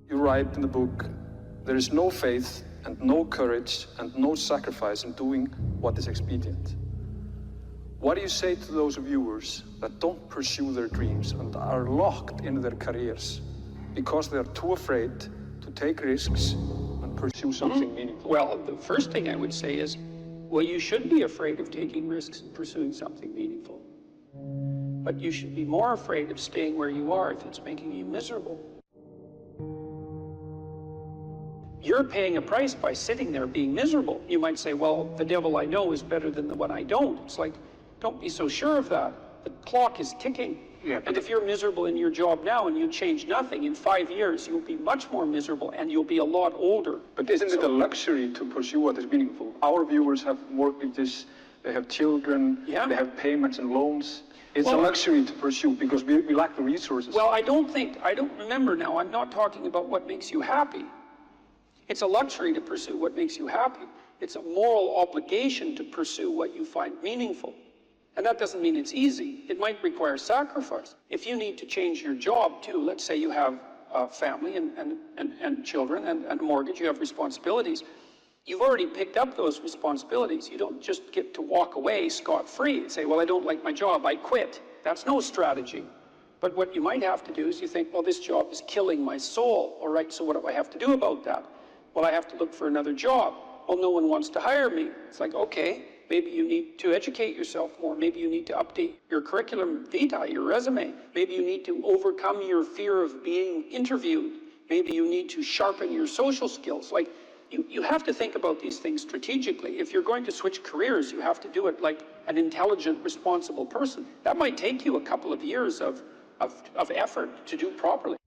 You write in the book, there is no faith and no courage and no sacrifice in doing what is expedient. What do you say to those viewers that don't pursue their dreams and are locked in their careers because they are too afraid to take risks and pursue something meaningful? Well, the first thing I would say is, well, you should be afraid of taking risks and pursuing something meaningful. But you should be more afraid of staying where you are if it's making you miserable. You're paying a price by sitting there being miserable. You might say, well, the devil I know is better than the one I don't. It's like, don't be so sure of that. The clock is ticking. Yeah, and if you're miserable in your job now and you change nothing, in 5 years you'll be much more miserable and you'll be a lot older. But isn't it a luxury to pursue what is meaningful? Our viewers have mortgages, they have children, Yeah. they have payments and loans. It's a Well, luxury to pursue because we lack the resources. Well, I don't remember now, I'm not talking about what makes you happy. It's a luxury to pursue what makes you happy. It's a moral obligation to pursue what you find meaningful. And that doesn't mean it's easy. It might require sacrifice. If you need to change your job too, let's say you have a family and children and a mortgage, you have responsibilities. You've already picked up those responsibilities. You don't just get to walk away scot-free and say, well, I don't like my job, I quit. That's no strategy. But what you might have to do is you think, well, this job is killing my soul. All right, so what do I have to do about that? Well, I have to look for another job. Well, no one wants to hire me. It's like, okay, maybe you need to educate yourself more. Maybe you need to update your curriculum vitae, your resume. Maybe you need to overcome your fear of being interviewed. Maybe you need to sharpen your social skills. Like, you have to think about these things strategically. If you're going to switch careers, you have to do it like an intelligent, responsible person. That might take you a couple of years of effort to do properly.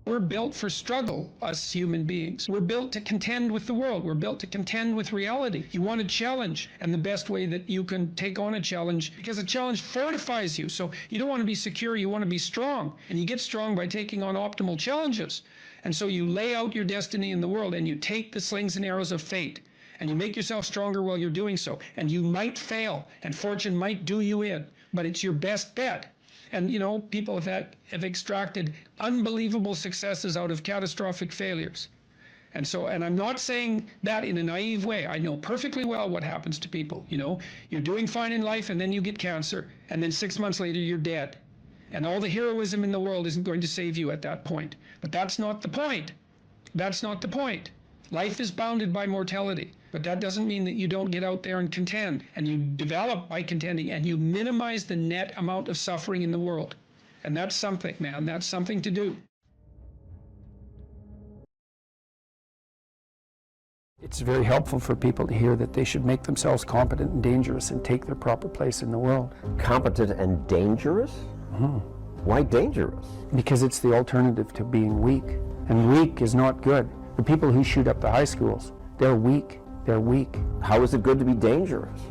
We're built for struggle, us human beings. We're built to contend with the world. We're built to contend with reality. You want a challenge, and the best way that you can take on a challenge, because a challenge fortifies you. So you don't want to be secure, you want to be strong. And you get strong by taking on optimal challenges. And so you lay out your destiny in the world, and you take the slings and arrows of fate, and you make yourself stronger while you're doing so. And you might fail, and fortune might do you in, but it's your best bet. And, you know, people have extracted unbelievable successes out of catastrophic failures. And I'm not saying that in a naive way. I know perfectly well what happens to people. You know, you're doing fine in life and then you get cancer, and then 6 months later you're dead. And all the heroism in the world isn't going to save you at that point. But that's not the point. That's not the point. Life is bounded by mortality. But that doesn't mean that you don't get out there and contend. And you develop by contending, and you minimize the net amount of suffering in the world. And that's something, man. That's something to do. It's very helpful for people to hear that they should make themselves competent and dangerous and take their proper place in the world. Competent and dangerous? Mm-hmm. Why dangerous? Because it's the alternative to being weak. And weak is not good. The people who shoot up the high schools, they're weak. They're weak. How is it good to be dangerous?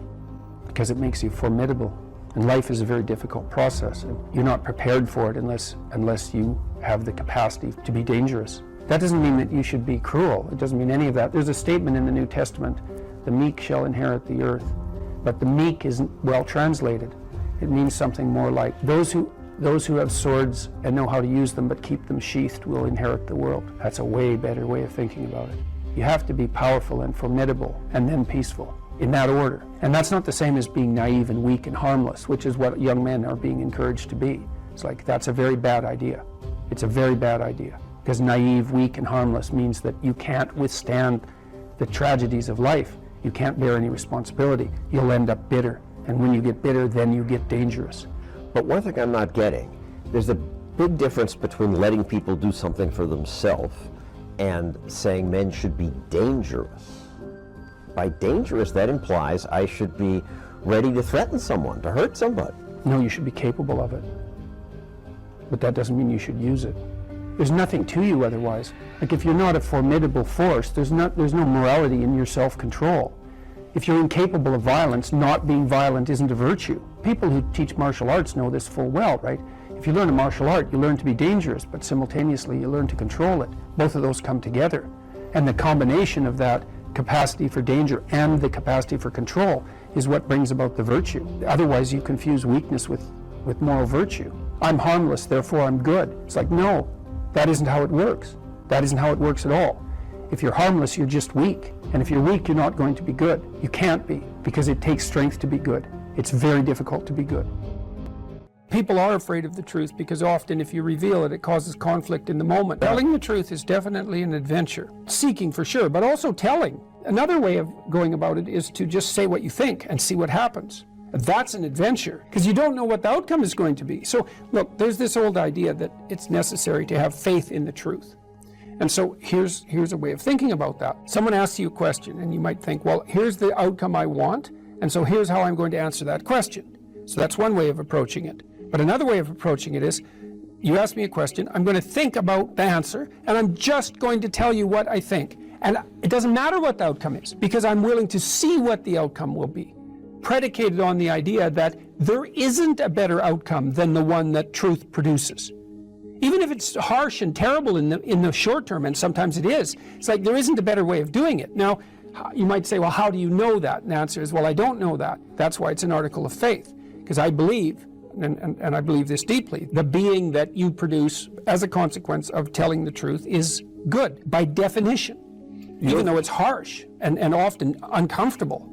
Because it makes you formidable. And life is a very difficult process. And you're not prepared for it unless you have the capacity to be dangerous. That doesn't mean that you should be cruel. It doesn't mean any of that. There's a statement in the New Testament, the meek shall inherit the earth. But the meek isn't well translated. It means something more like those who have swords and know how to use them but keep them sheathed will inherit the world. That's a way better way of thinking about it. You have to be powerful and formidable and then peaceful, in that order. And that's not the same as being naive and weak and harmless, which is what young men are being encouraged to be. It's like, that's a very bad idea. It's a very bad idea. Because naive, weak, and harmless means that you can't withstand the tragedies of life. You can't bear any responsibility. You'll end up bitter. And when you get bitter, then you get dangerous. But one thing I'm not getting, there's a big difference between letting people do something for themselves and saying men should be dangerous. By dangerous, that implies I should be ready to threaten someone, to hurt somebody. No, you should be capable of it. But that doesn't mean you should use it. There's nothing to you otherwise. Like, if you're not a formidable force, there's no morality in your self-control. If you're incapable of violence, not being violent isn't a virtue. People who teach martial arts know this full well, right? If you learn a martial art, you learn to be dangerous, but simultaneously you learn to control it. Both of those come together. And the combination of that capacity for danger and the capacity for control is what brings about the virtue. Otherwise, you confuse weakness with moral virtue. I'm harmless, therefore I'm good. It's like, no, that isn't how it works. That isn't how it works at all. If you're harmless, you're just weak. And if you're weak, you're not going to be good. You can't be, because it takes strength to be good. It's very difficult to be good. People are afraid of the truth because often if you reveal it, it causes conflict in the moment. Telling the truth is definitely an adventure. Seeking for sure, but also telling. Another way of going about it is to just say what you think and see what happens. That's an adventure, because you don't know what the outcome is going to be. So look, there's this old idea that it's necessary to have faith in the truth. And so here's a way of thinking about that. Someone asks you a question and you might think, well, here's the outcome I want, and so here's how I'm going to answer that question. So that's one way of approaching it. But another way of approaching it is, you ask me a question, I'm going to think about the answer, and I'm just going to tell you what I think. And it doesn't matter what the outcome is, because I'm willing to see what the outcome will be, predicated on the idea that there isn't a better outcome than the one that truth produces. Even if it's harsh and terrible in the short term, and sometimes it is, it's like there isn't a better way of doing it. Now, you might say, well, how do you know that? And the answer is, well, I don't know that. That's why it's an article of faith, because I believe, and I believe this deeply, the being that you produce as a consequence of telling the truth is good, by definition, even though it's harsh and often uncomfortable,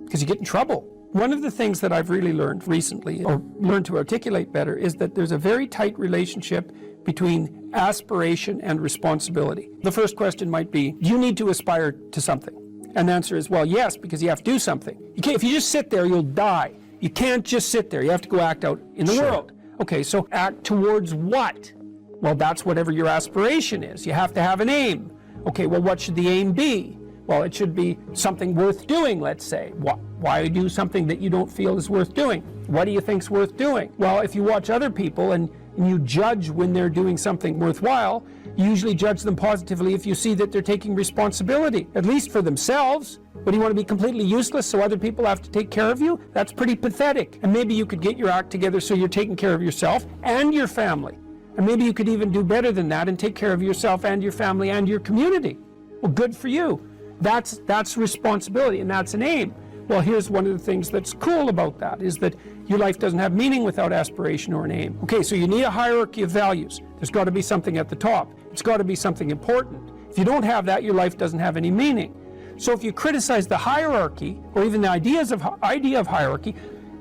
because you get in trouble. One of the things that I've really learned recently, or learned to articulate better, is that there's a very tight relationship between aspiration and responsibility. The first question might be, do you need to aspire to something? And the answer is, well, yes, because you have to do something. You can't, if you just sit there, you'll die. You can't just sit there. You have to go act out in the world. Okay, so act towards what? Well, that's whatever your aspiration is. You have to have an aim. Okay, well, what should the aim be? Well, it should be something worth doing, let's say. Why do something that you don't feel is worth doing? What do you think's worth doing? Well, if you watch other people and you judge when they're doing something worthwhile, you usually judge them positively if you see that they're taking responsibility, at least for themselves. But do you want to be completely useless so other people have to take care of you? That's pretty pathetic. And maybe you could get your act together so you're taking care of yourself and your family. And maybe you could even do better than that and take care of yourself and your family and your community. Well, good for you. That's responsibility, and that's an aim. Well, here's one of the things that's cool about that, is that your life doesn't have meaning without aspiration or an aim. Okay, so you need a hierarchy of values. There's got to be something at the top. It's got to be something important. If you don't have that, your life doesn't have any meaning. So if you criticize the hierarchy, or even the idea of hierarchy,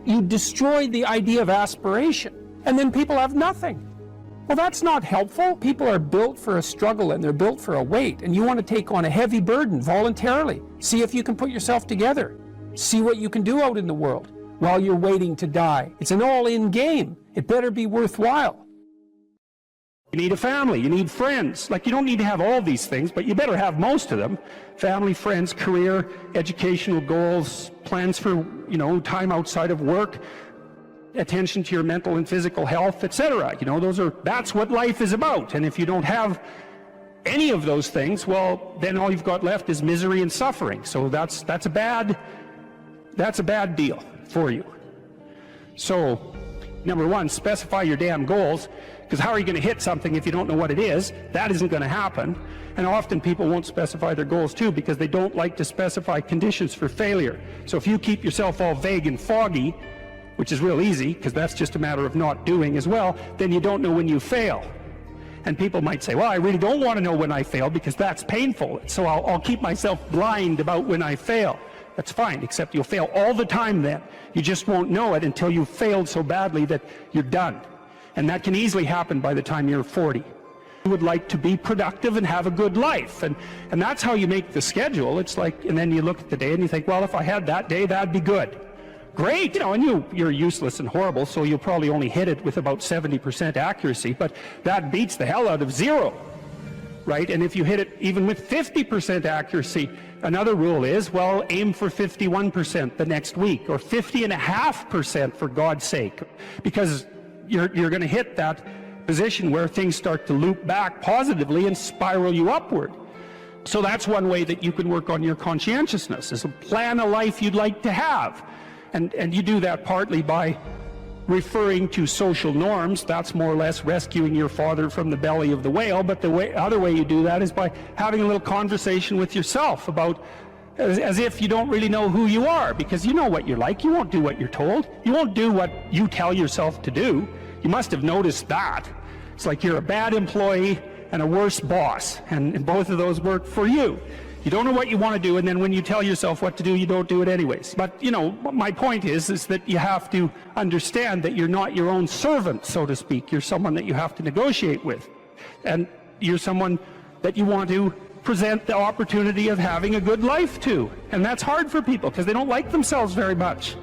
you destroy the idea of aspiration, and then people have nothing. Well, that's not helpful. People are built for a struggle, and they're built for a weight, and you want to take on a heavy burden voluntarily. See if you can put yourself together. See what you can do out in the world while you're waiting to die. It's an all-in game. It better be worthwhile. You need a family, you need friends. Like, you don't need to have all these things, but you better have most of them. Family, friends, career, educational goals, plans for, time outside of work, attention to your mental and physical health, etc. That's what life is about. And if you don't have any of those things, well, then all you've got left is misery and suffering. So that's a bad deal for you. So, number one, specify your damn goals, because how are you going to hit something if you don't know what it is? That isn't going to happen. And often people won't specify their goals too, because they don't like to specify conditions for failure. So if you keep yourself all vague and foggy, which is real easy, because that's just a matter of not doing as well, then you don't know when you fail. And people might say, well, I really don't want to know when I fail, because that's painful, so I'll keep myself blind about when I fail. That's fine, except you'll fail all the time then. You just won't know it until you've failed so badly that you're done. And that can easily happen by the time you're 40. You would like to be productive and have a good life, and that's how you make the schedule. It's like, and then you look at the day and you think, well, if I had that day, that'd be good. Great, and you're useless and horrible, so you'll probably only hit it with about 70% accuracy, but that beats the hell out of 0, right? And if you hit it even with 50% accuracy, another rule is, well, aim for 51% the next week, or 50.5% for God's sake, because you're going to hit that position where things start to loop back positively and spiral you upward. So that's one way that you can work on your conscientiousness, is to plan a life you'd like to have. And you do that partly by referring to social norms. That's more or less rescuing your father from the belly of the whale. But the other way you do that is by having a little conversation with yourself about, as if you don't really know who you are, because you know what you're like. You won't do what you're told. You won't do what you tell yourself to do. You must have noticed that. It's like you're a bad employee and a worse boss, and both of those work for you. You don't know what you want to do, and then when you tell yourself what to do, you don't do it anyways. But, you know, my point is that you have to understand that you're not your own servant, so to speak. You're someone that you have to negotiate with. And you're someone that you want to present the opportunity of having a good life to. And that's hard for people, because they don't like themselves very much.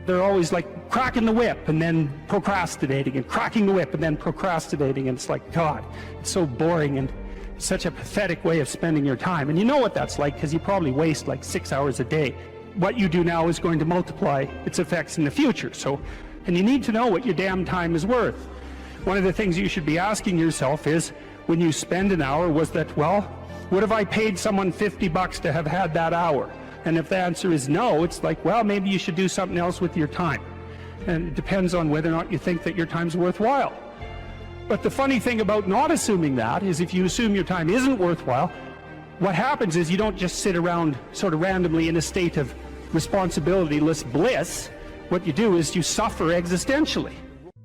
They're always like cracking the whip and then procrastinating, and cracking the whip and then procrastinating, and it's like, God, it's so boring and such a pathetic way of spending your time. And you know what that's like, because you probably waste like 6 hours a day. What you do now is going to multiply its effects in the future. So, and you need to know what your damn time is worth. One of the things you should be asking yourself is, when you spend an hour, was that, well, would have I paid someone $50 to have had that hour? And if the answer is no, it's like, well, maybe you should do something else with your time. And it depends on whether or not you think that your time's worthwhile. But the funny thing about not assuming that is, if you assume your time isn't worthwhile, what happens is you don't just sit around sort of randomly in a state of responsibility-less bliss. What you do is you suffer existentially.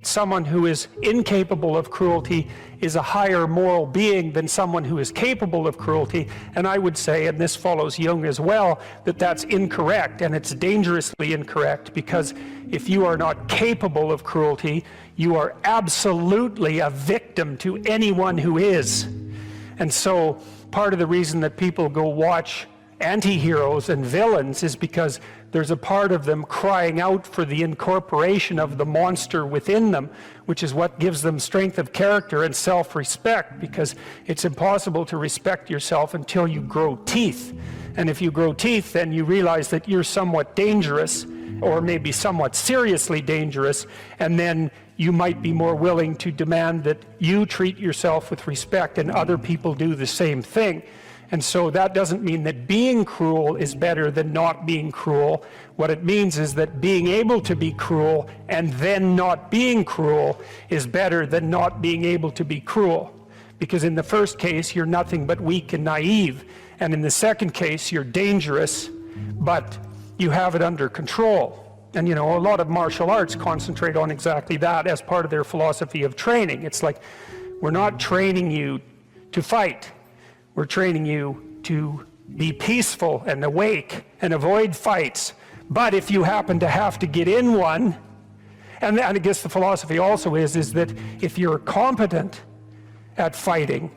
Someone who is incapable of cruelty is a higher moral being than someone who is capable of cruelty. And I would say, and this follows Jung as well, that that's incorrect, and it's dangerously incorrect, because if you are not capable of cruelty, you are absolutely a victim to anyone who is. And so part of the reason that people go watch anti-heroes and villains is because there's a part of them crying out for the incorporation of the monster within them, which is what gives them strength of character and self-respect, because it's impossible to respect yourself until you grow teeth. And if you grow teeth, then you realize that you're somewhat dangerous, or maybe somewhat seriously dangerous, and then you might be more willing to demand that you treat yourself with respect and other people do the same thing. And so that doesn't mean that being cruel is better than not being cruel. What it means is that being able to be cruel and then not being cruel is better than not being able to be cruel. Because in the first case, you're nothing but weak and naive. And in the second case, you're dangerous, but you have it under control. And you know, a lot of martial arts concentrate on exactly that as part of their philosophy of training. It's like, we're not training you to fight. We're training you to be peaceful and awake and avoid fights. But if you happen to have to get in one, and I guess the philosophy also is that if you're competent at fighting,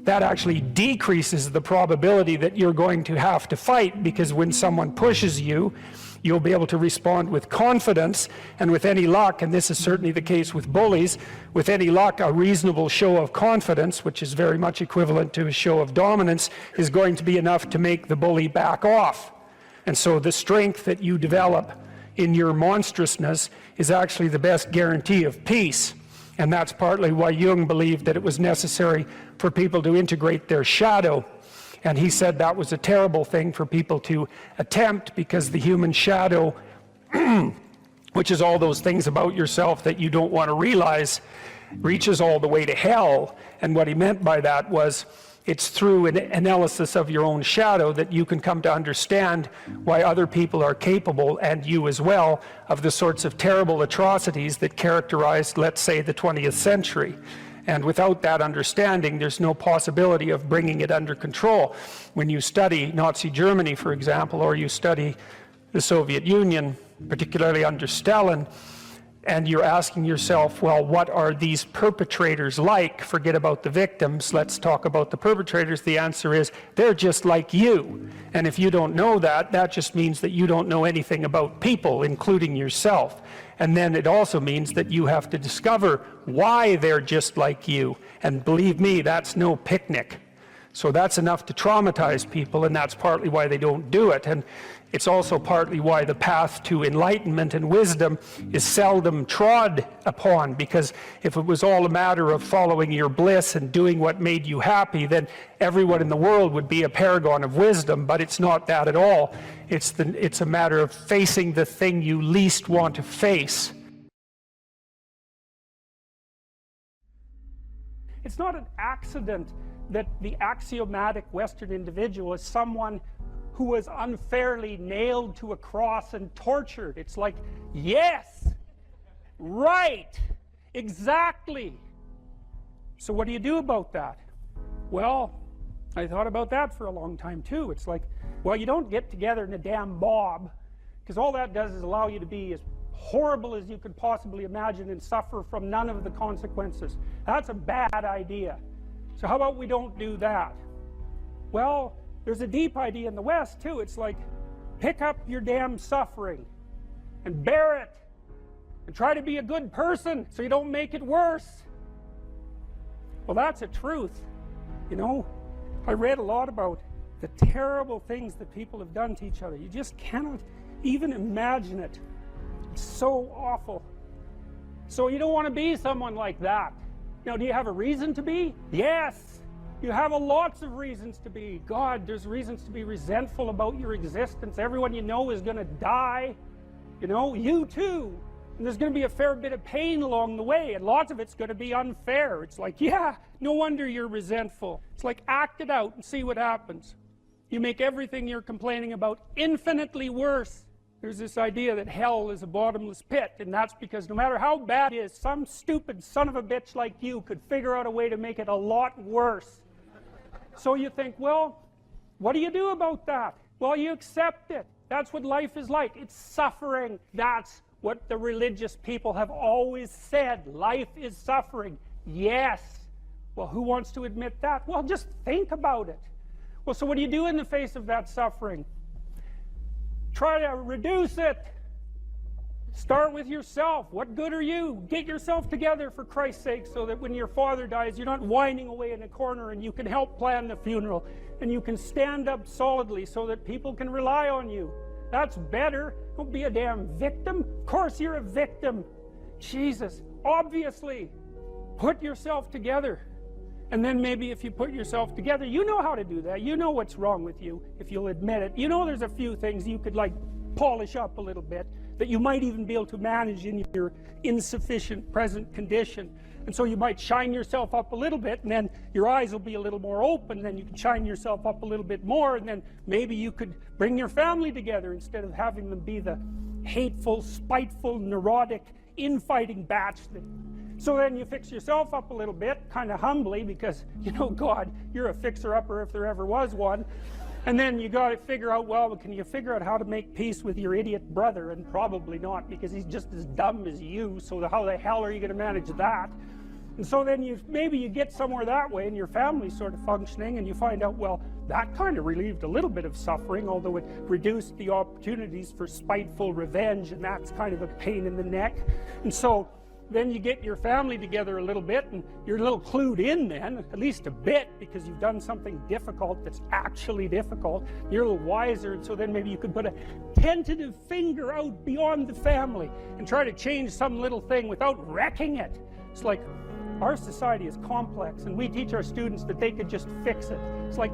that actually decreases the probability that you're going to have to fight, because when someone pushes you, you'll be able to respond with confidence, and with any luck, and this is certainly the case with bullies, with any luck, a reasonable show of confidence, which is very much equivalent to a show of dominance, is going to be enough to make the bully back off. And so the strength that you develop in your monstrousness is actually the best guarantee of peace. And that's partly why Jung believed that it was necessary for people to integrate their shadow. And he said that was a terrible thing for people to attempt, because the human shadow, which is all those things about yourself that you don't want to realize, reaches all the way to hell. And what he meant by that was, it's through an analysis of your own shadow that you can come to understand why other people are capable, and you as well, of the sorts of terrible atrocities that characterized, let's say, the 20th century. And without that understanding, there's no possibility of bringing it under control. When you study Nazi Germany, for example, or you study the Soviet Union, particularly under Stalin, and you're asking yourself, well, what are these perpetrators like? Forget about the victims, let's talk about the perpetrators. The answer is, they're just like you. And if you don't know that, that just means that you don't know anything about people, including yourself. And then it also means that you have to discover why they're just like you. And believe me, that's no picnic. So that's enough to traumatize people, and that's partly why they don't do it. And it's also partly why the path to enlightenment and wisdom is seldom trod upon, because if it was all a matter of following your bliss and doing what made you happy, then everyone in the world would be a paragon of wisdom. But it's not that at all. It's a matter of facing the thing you least want to face. It's not an accident that the axiomatic Western individual is someone who was unfairly nailed to a cross and tortured. It's like, yes, right, exactly. So what do you do about that? Well, I thought about that for a long time too. It's like, well, you don't get together in a damn mob, because all that does is allow you to be as horrible as you could possibly imagine and suffer from none of the consequences. That's a bad idea. So how about we don't do that? Well, there's a deep idea in the West too. It's like, pick up your damn suffering and bear it and try to be a good person so you don't make it worse. Well, that's a truth. You know, I read a lot about the terrible things that people have done to each other. You just cannot even imagine it. It's so awful. So you don't want to be someone like that. Now, do you have a reason to be? Yes. You have lots of reasons to be. God, there's reasons to be resentful about your existence. Everyone you know is going to die. You know, you too. And there's going to be a fair bit of pain along the way, and lots of it's going to be unfair. It's like, yeah, no wonder you're resentful. It's like, act it out and see what happens. You make everything you're complaining about infinitely worse. There's this idea that hell is a bottomless pit, and that's because no matter how bad it is, some stupid son of a bitch like you could figure out a way to make it a lot worse. So you think, well, what do you do about that? Well, you accept it. That's what life is like. It's suffering. That's what the religious people have always said. Life is suffering. Yes. Well, who wants to admit that? Well, just think about it. Well, so what do you do in the face of that suffering? Try to reduce it. Start with yourself. What good are you? Get yourself together, for Christ's sake, so that when your father dies, you're not whining away in a corner, and you can help plan the funeral, and you can stand up solidly so that people can rely on you. That's better. Don't be a damn victim. Of course you're a victim. Jesus, obviously. Put yourself together. And then maybe if you put yourself together, you know how to do that. You know what's wrong with you, if you'll admit it. You know there's a few things you could, like, polish up a little bit, that you might even be able to manage in your insufficient present condition. And so you might shine yourself up a little bit, and then your eyes will be a little more open, and then you can shine yourself up a little bit more, and then maybe you could bring your family together instead of having them be the hateful, spiteful, neurotic, infighting batch that... So then you fix yourself up a little bit, kind of humbly, because, you know, God, you're a fixer-upper if there ever was one. And then you got to figure out, well, can you figure out how to make peace with your idiot brother? And probably not, because he's just as dumb as you, so how the hell are you going to manage that? And so then maybe you get somewhere that way, and your family's sort of functioning, and you find out, well, that kind of relieved a little bit of suffering, although it reduced the opportunities for spiteful revenge, and that's kind of a pain in the neck. And so then you get your family together a little bit, and you're a little clued in then, at least a bit, because you've done something difficult that's actually difficult. You're a little wiser, and so then maybe you could put a tentative finger out beyond the family and try to change some little thing without wrecking it. It's like, our society is complex, and we teach our students that they could just fix it. It's like,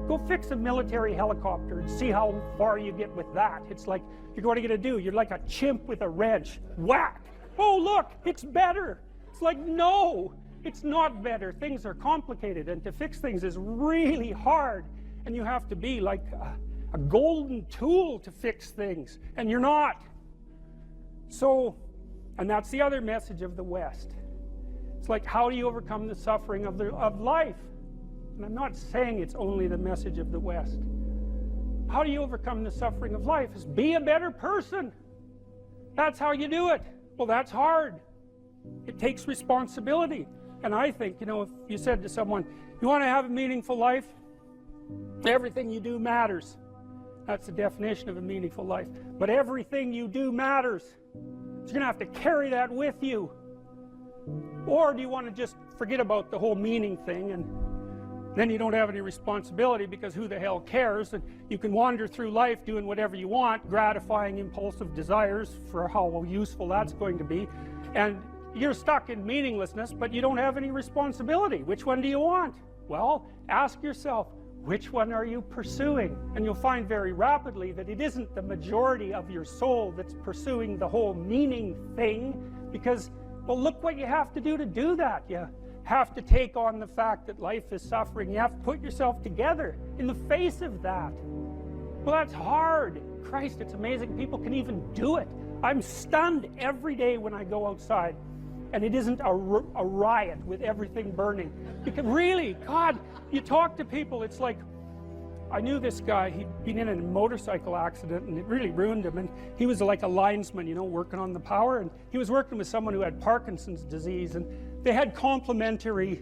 go fix a military helicopter and see how far you get with that. It's like, what are you going to do? You're like a chimp with a wrench. Whack! Oh, look, it's better. It's like, no, it's not better. Things are complicated, and to fix things is really hard, and you have to be like a golden tool to fix things, and you're not. So, and that's the other message of the West. It's like, how do you overcome the suffering of life? And I'm not saying it's only the message of the West. How do you overcome the suffering of life? Is be a better person. That's how you do it. Well, that's hard. It takes responsibility. And I think, you know, if you said to someone, you want to have a meaningful life? Everything you do matters. That's the definition of a meaningful life. But everything you do matters. So you're going to have to carry that with you. Or do you want to just forget about the whole meaning thing, and then you don't have any responsibility, because who the hell cares, and you can wander through life doing whatever you want, gratifying impulsive desires for how useful that's going to be, and you're stuck in meaninglessness, but you don't have any responsibility. Which one do you want? Well, ask yourself, which one are you pursuing? And you'll find very rapidly that it isn't the majority of your soul that's pursuing the whole meaning thing, because, well, look what you have to do that. You have to take on the fact that life is suffering. You have to put yourself together in the face of that. Well, that's hard. Christ, it's amazing people can even do it. I'm stunned every day when I go outside and it isn't a riot with everything burning. Because really, God, you talk to people, it's like, I knew this guy, he'd been in a motorcycle accident and it really ruined him, and he was like a linesman, you know, working on the power, and he was working with someone who had Parkinson's disease, and they had complementary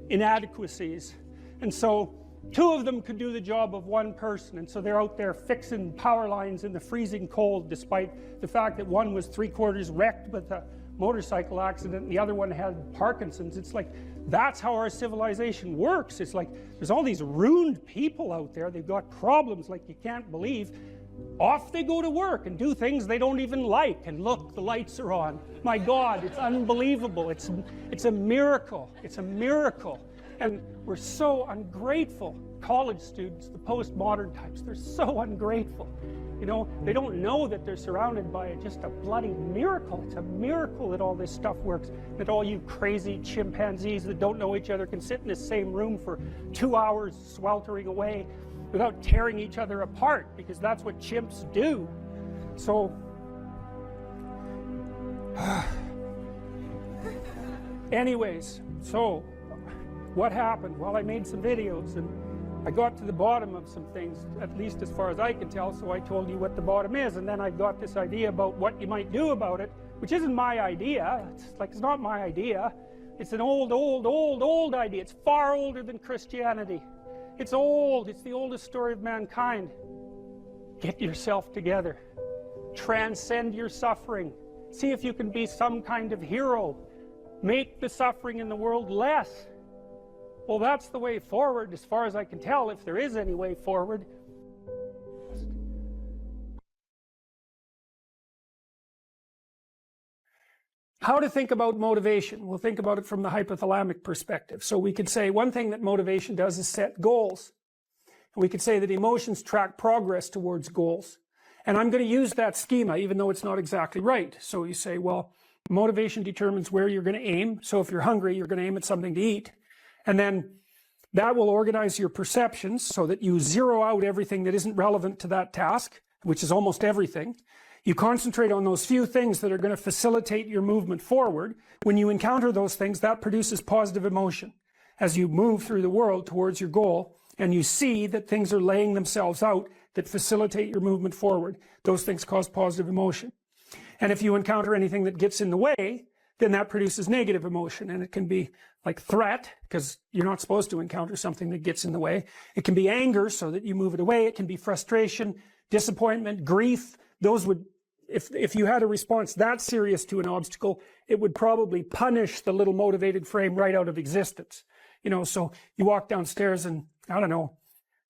inadequacies, and so two of them could do the job of one person, and so they're out there fixing power lines in the freezing cold, despite the fact that one was 3/4 wrecked with a motorcycle accident and the other one had Parkinson's. It's like, that's how our civilization works. It's like, there's all these ruined people out there, they've got problems like you can't believe. Off they go to work and do things they don't even like, and look, the lights are on. My God, it's unbelievable. It's a miracle. It's a miracle. And we're so ungrateful. College students, the postmodern types, they're so ungrateful. You know, they don't know that they're surrounded by just a bloody miracle. It's a miracle that all this stuff works, that all you crazy chimpanzees that don't know each other can sit in the same room for 2 hours sweltering away without tearing each other apart, because that's what chimps do. So anyways, so what happened? Well, I made some videos and I got to the bottom of some things, at least as far as I can tell, so I told you what the bottom is, and then I got this idea about what you might do about it, which isn't my idea. It's not my idea. It's an old idea. It's far older than Christianity. It's old. It's the oldest story of mankind. Get yourself together. Transcend your suffering. See if you can be some kind of hero. Make the suffering in the world less. Well, that's the way forward, as far as I can tell, if there is any way forward. How to think about motivation? We'll think about it from the hypothalamic perspective. So we could say one thing that motivation does is set goals. And we could say that emotions track progress towards goals. And I'm going to use that schema, even though it's not exactly right. So you say, well, motivation determines where you're going to aim. So if you're hungry, you're going to aim at something to eat. And then that will organize your perceptions so that you zero out everything that isn't relevant to that task, which is almost everything. You concentrate on those few things that are going to facilitate your movement forward. When you encounter those things, that produces positive emotion as you move through the world towards your goal, and you see that things are laying themselves out that facilitate your movement forward. Those things cause positive emotion. And if you encounter anything that gets in the way, then that produces negative emotion, and it can be like threat, because you're not supposed to encounter something that gets in the way. It can be anger, so that you move it away. It can be frustration, disappointment, grief. Those would, if you had a response that serious to an obstacle, it would probably punish the little motivated frame right out of existence. You know, so you walk downstairs and, I don't know,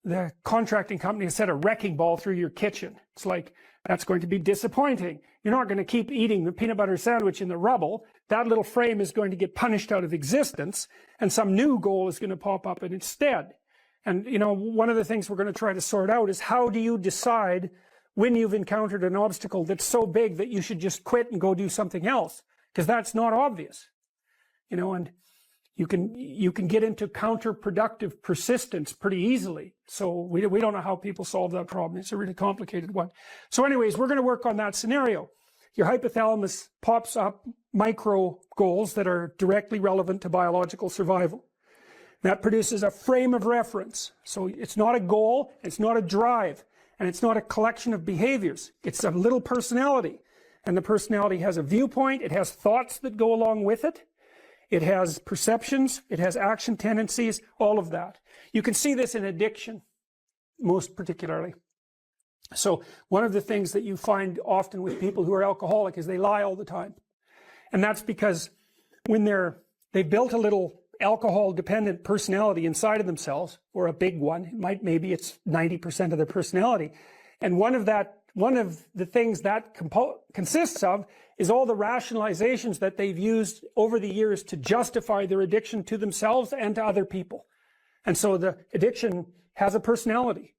the contracting company has set a wrecking ball through your kitchen. It's like, that's going to be disappointing. You're not going to keep eating the peanut butter sandwich in the rubble. That little frame is going to get punished out of existence, and some new goal is going to pop up instead. And, you know, one of the things we're going to try to sort out is, how do you decide when you've encountered an obstacle that's so big that you should just quit and go do something else? Because that's not obvious. You know, and you can get into counterproductive persistence pretty easily. So we don't know how people solve that problem. It's a really complicated one. So anyways, we're going to work on that scenario. Your hypothalamus pops up micro goals that are directly relevant to biological survival. That produces a frame of reference. So it's not a goal, it's not a drive, and it's not a collection of behaviors. It's a little personality. And the personality has a viewpoint, it has thoughts that go along with it. It has perceptions, it has action tendencies, all of that. You can see this in addiction, most particularly. So one of the things that you find often with people who are alcoholic is they lie all the time. And that's because when they've built a little alcohol-dependent personality inside of themselves, or a big one, maybe it's 90% of their personality, and one of the things that consists of is all the rationalizations that they've used over the years to justify their addiction to themselves and to other people. And so the addiction has a personality,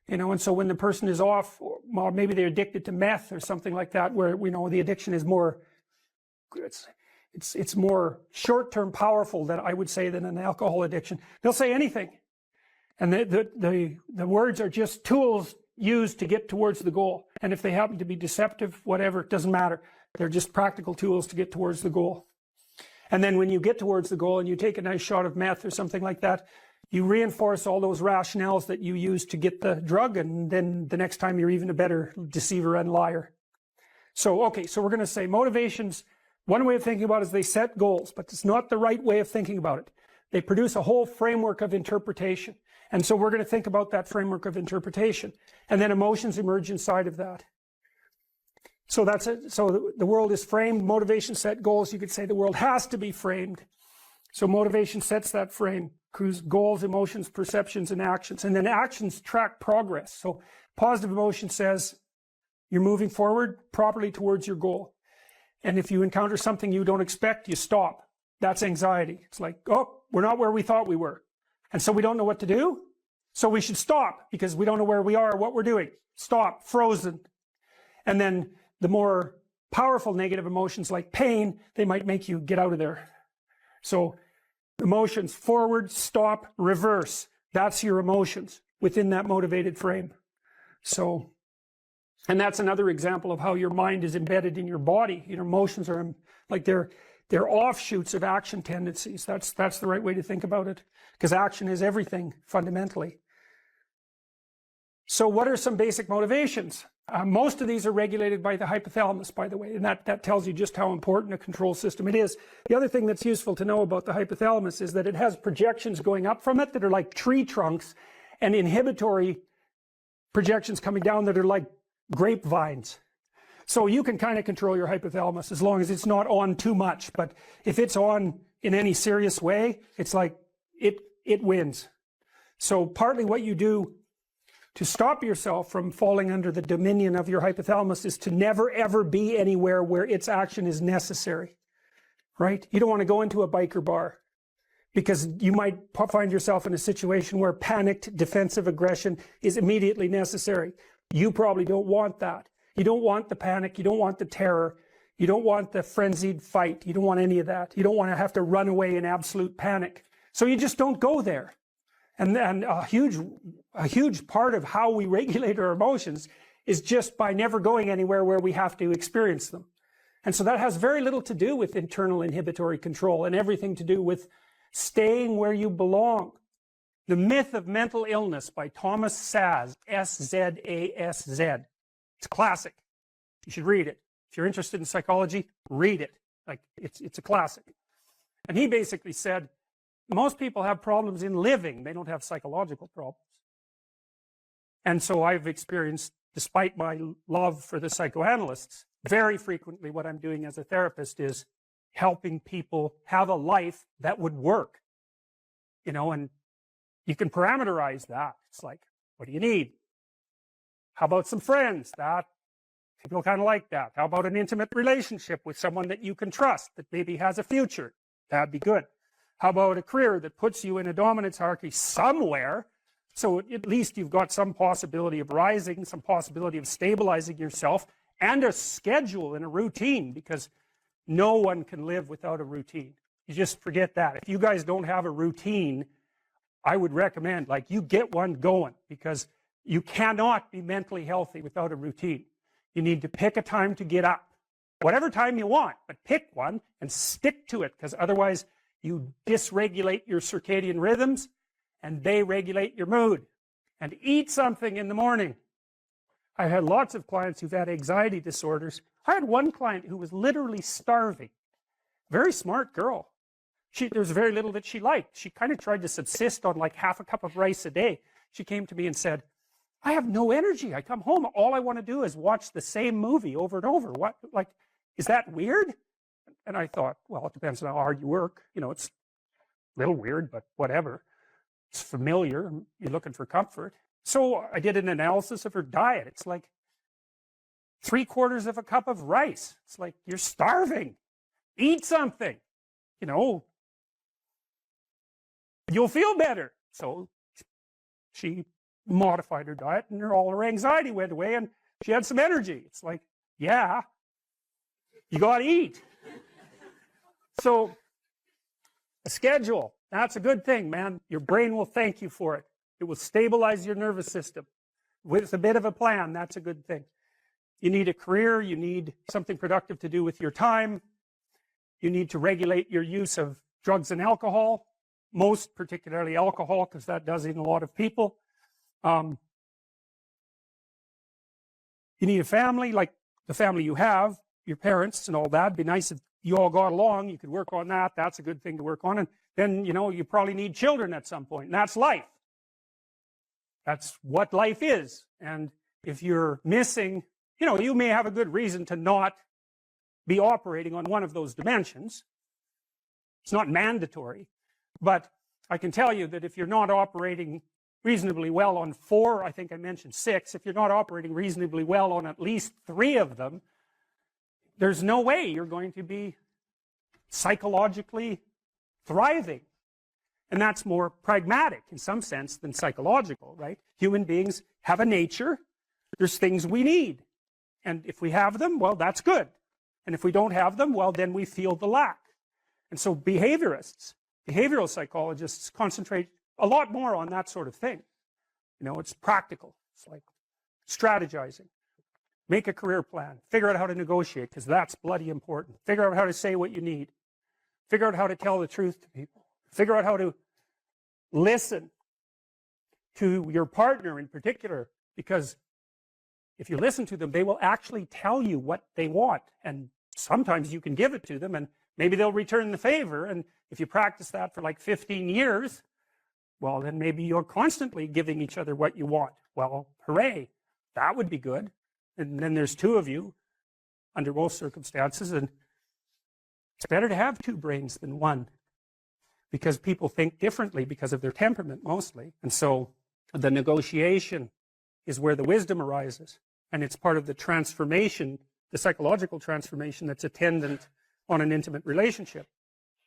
you know, and so when the person is off, or maybe they're addicted to meth or something like that, where, you know, the addiction is more, it's more short-term powerful, than I would say, than an alcohol addiction. They'll say anything. And the words are just tools used to get towards the goal. And if they happen to be deceptive, whatever, it doesn't matter. They're just practical tools to get towards the goal. And then when you get towards the goal and you take a nice shot of meth or something like that, you reinforce all those rationales that you used to get the drug, and then the next time you're even a better deceiver and liar. So, okay, so we're going to say motivations, one way of thinking about it is they set goals, but it's not the right way of thinking about it. They produce a whole framework of interpretation. And so we're going to think about that framework of interpretation. And then emotions emerge inside of that. So that's it. So the world is framed, motivation set goals. You could say the world has to be framed. So motivation sets that frame, goals, emotions, perceptions, and actions. And then actions track progress. So positive emotion says you're moving forward properly towards your goal. And if you encounter something you don't expect, you stop. That's anxiety. It's like, oh, we're not where we thought we were. And so we don't know what to do. So we should stop because we don't know where we are or what we're doing. Stop, frozen. And then the more powerful negative emotions like pain, they might make you get out of there. So emotions, forward, stop, reverse. That's your emotions within that motivated frame. So, and that's another example of how your mind is embedded in your body. You know, emotions are like they're offshoots of action tendencies. That's the right way to think about it, because action is everything fundamentally. So what are some basic motivations? Most of these are regulated by the hypothalamus, by the way, and that tells you just how important a control system it is. The other thing that's useful to know about the hypothalamus is that it has projections going up from it that are like tree trunks, and inhibitory projections coming down that are like grapevines. So you can kind of control your hypothalamus as long as it's not on too much. But if it's on in any serious way, it's like it wins. So partly what you do to stop yourself from falling under the dominion of your hypothalamus is to never ever be anywhere where its action is necessary, right? You don't want to go into a biker bar because you might find yourself in a situation where panicked defensive aggression is immediately necessary. You probably don't want that. You don't want the panic. You don't want the terror. You don't want the frenzied fight. You don't want any of that. You don't want to have to run away in absolute panic. So you just don't go there. And a huge part of how we regulate our emotions is just by never going anywhere where we have to experience them. And so that has very little to do with internal inhibitory control and everything to do with staying where you belong. The Myth of Mental Illness by Thomas Szasz, S-Z-A-S-Z. It's a classic. You should read it. If you're interested in psychology, read it. Like, it's a classic. And he basically said, most people have problems in living. They don't have psychological problems. And so I've experienced, despite my love for the psychoanalysts, very frequently what I'm doing as a therapist is helping people have a life that would work. You know, and you can parameterize that. It's like, what do you need? How about some friends? That people kind of like that. How about an intimate relationship with someone that you can trust, that maybe has a future? That'd be good. How about a career that puts you in a dominance hierarchy somewhere, so at least you've got some possibility of rising, some possibility of stabilizing yourself, and a schedule and a routine, because no one can live without a routine. You just forget that. If you guys don't have a routine, I would recommend, like, you get one going, because you cannot be mentally healthy without a routine. You need to pick a time to get up. Whatever time you want, but pick one and stick to it, because otherwise you dysregulate your circadian rhythms and they regulate your mood. And eat something in the morning. I've had lots of clients who've had anxiety disorders. I had one client who was literally starving. Very smart girl. There was very little that she liked. She kind of tried to subsist on like half a cup of rice a day. She came to me and said, I have no energy. I come home, all I want to do is watch the same movie over and over. What, like, is that weird? And I thought, well, it depends on how hard you work. You know, it's a little weird, but whatever. It's familiar. You're looking for comfort. So I did an analysis of her diet. It's like 3/4 of a cup of rice. It's like, you're starving. Eat something. You know, you'll feel better. So she modified her diet and all her anxiety went away and she had some energy. It's like, yeah, you got to eat. So a schedule, that's a good thing, man. Your brain will thank you for it. It will stabilize your nervous system. With a bit of a plan, that's a good thing. You need a career. You need something productive to do with your time. You need to regulate your use of drugs and alcohol, most particularly alcohol, because that does in a lot of people. You need a family, like the family you have, your parents and all that. It'd be nice if you all got along. You could work on that. That's a good thing to work on. And then, you know, you probably need children at some point. And that's life. That's what life is. And if you're missing, you know, you may have a good reason to not be operating on one of those dimensions. It's not mandatory. But I can tell you that if you're not operating reasonably well on 4, I think I mentioned 6, if you're not operating reasonably well on at least 3 of them, there's no way you're going to be psychologically thriving. And that's more pragmatic in some sense than psychological, right? Human beings have a nature. There's things we need. And if we have them, well, that's good. And if we don't have them, well, then we feel the lack. And so behaviorists, behavioral psychologists concentrate a lot more on that sort of thing. You know, it's practical. It's like strategizing. Make a career plan. Figure out how to negotiate, because that's bloody important. Figure out how to say what you need. Figure out how to tell the truth to people. Figure out how to listen to your partner in particular, because if you listen to them, they will actually tell you what they want. And sometimes you can give it to them, and maybe they'll return the favor. And if you practice that for like 15 years, well, then maybe you're constantly giving each other what you want. Well, hooray, that would be good. And then there's 2 of you under most circumstances, and it's better to have 2 brains than 1, because people think differently because of their temperament mostly. And so the negotiation is where the wisdom arises, and it's part of the transformation, the psychological transformation that's attendant on an intimate relationship,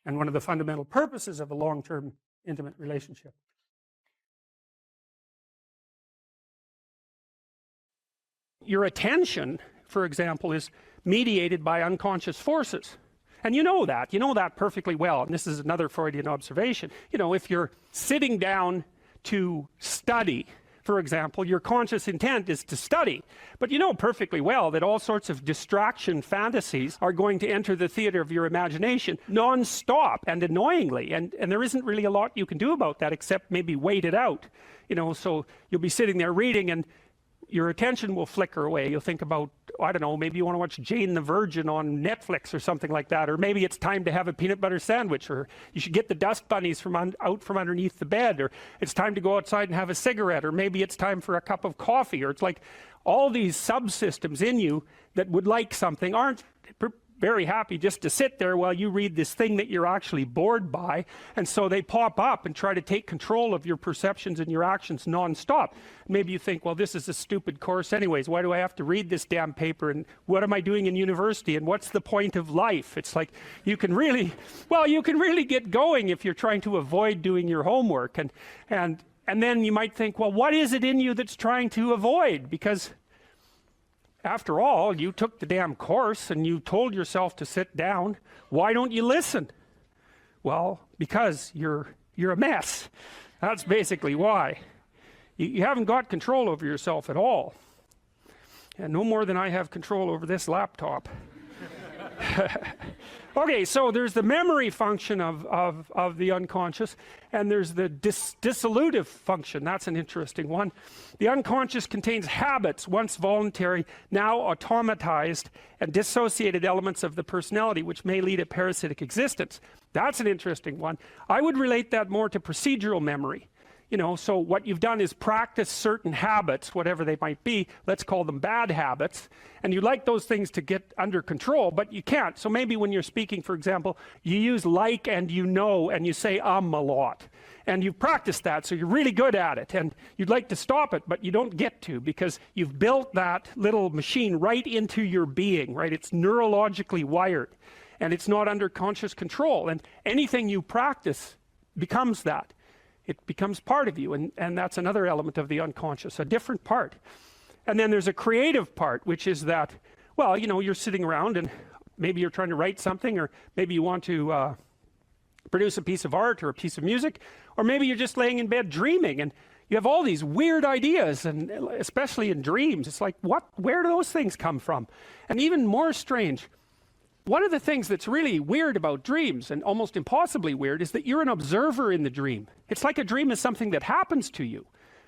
and one of the fundamental purposes of a long-term intimate relationship. Your attention, for example, is mediated by unconscious forces. And you know that perfectly well. And this is another Freudian observation. You know, if you're sitting down to study, for example, your conscious intent is to study. But you know perfectly well that all sorts of distraction fantasies are going to enter the theater of your imagination non-stop and annoyingly. And there isn't really a lot you can do about that except maybe wait it out. You know, so you'll be sitting there reading, and your attention will flicker away. You'll think about, I don't know, maybe you want to watch Jane the Virgin on Netflix or something like that, or maybe it's time to have a peanut butter sandwich, or you should get the dust bunnies out from underneath the bed, or it's time to go outside and have a cigarette, or maybe it's time for a cup of coffee, or it's like all these subsystems in you that would like something aren't very happy just to sit there while you read this thing that you're actually bored by, and so they pop up and try to take control of your perceptions and your actions non-stop. Maybe you think, well, this is a stupid course anyways. Why do I have to read this damn paper? And what am I doing in university? And what's the point of life? It's like you can really get going if you're trying to avoid doing your homework. And then you might think, well, what is it in you that's trying to avoid? Because after all, you took the damn course and you told yourself to sit down. Why don't you listen? Well, because you're a mess. That's basically why. You haven't got control over yourself at all. And no more than I have control over this laptop. Okay, so there's the memory function of the unconscious, and there's the dissolutive function. That's an interesting one. The unconscious contains habits, once voluntary, now automatized, and dissociated elements of the personality, which may lead a parasitic existence. That's an interesting one. I would relate that more to procedural memory. You know, so what you've done is practice certain habits, whatever they might be. Let's call them bad habits. And you like those things to get under control, but you can't. So maybe when you're speaking, for example, you use like and you know, and you say a lot. And you've practiced that, so you're really good at it. And you'd like to stop it, but you don't get to, because you've built that little machine right into your being, right? It's neurologically wired, and it's not under conscious control. And anything you practice becomes that. It becomes part of you, and that's another element of the unconscious, a different part. And then there's a creative part, which is that, well, you know, you're sitting around and maybe you're trying to write something, or maybe you want to produce a piece of art or a piece of music, or maybe you're just laying in bed dreaming, and you have all these weird ideas, and especially in dreams, it's like, where do those things come from? And even more strange, One of the things that's really weird about dreams, and almost impossibly weird, is that you're an observer in the dream. It's like a dream is something that happens to you.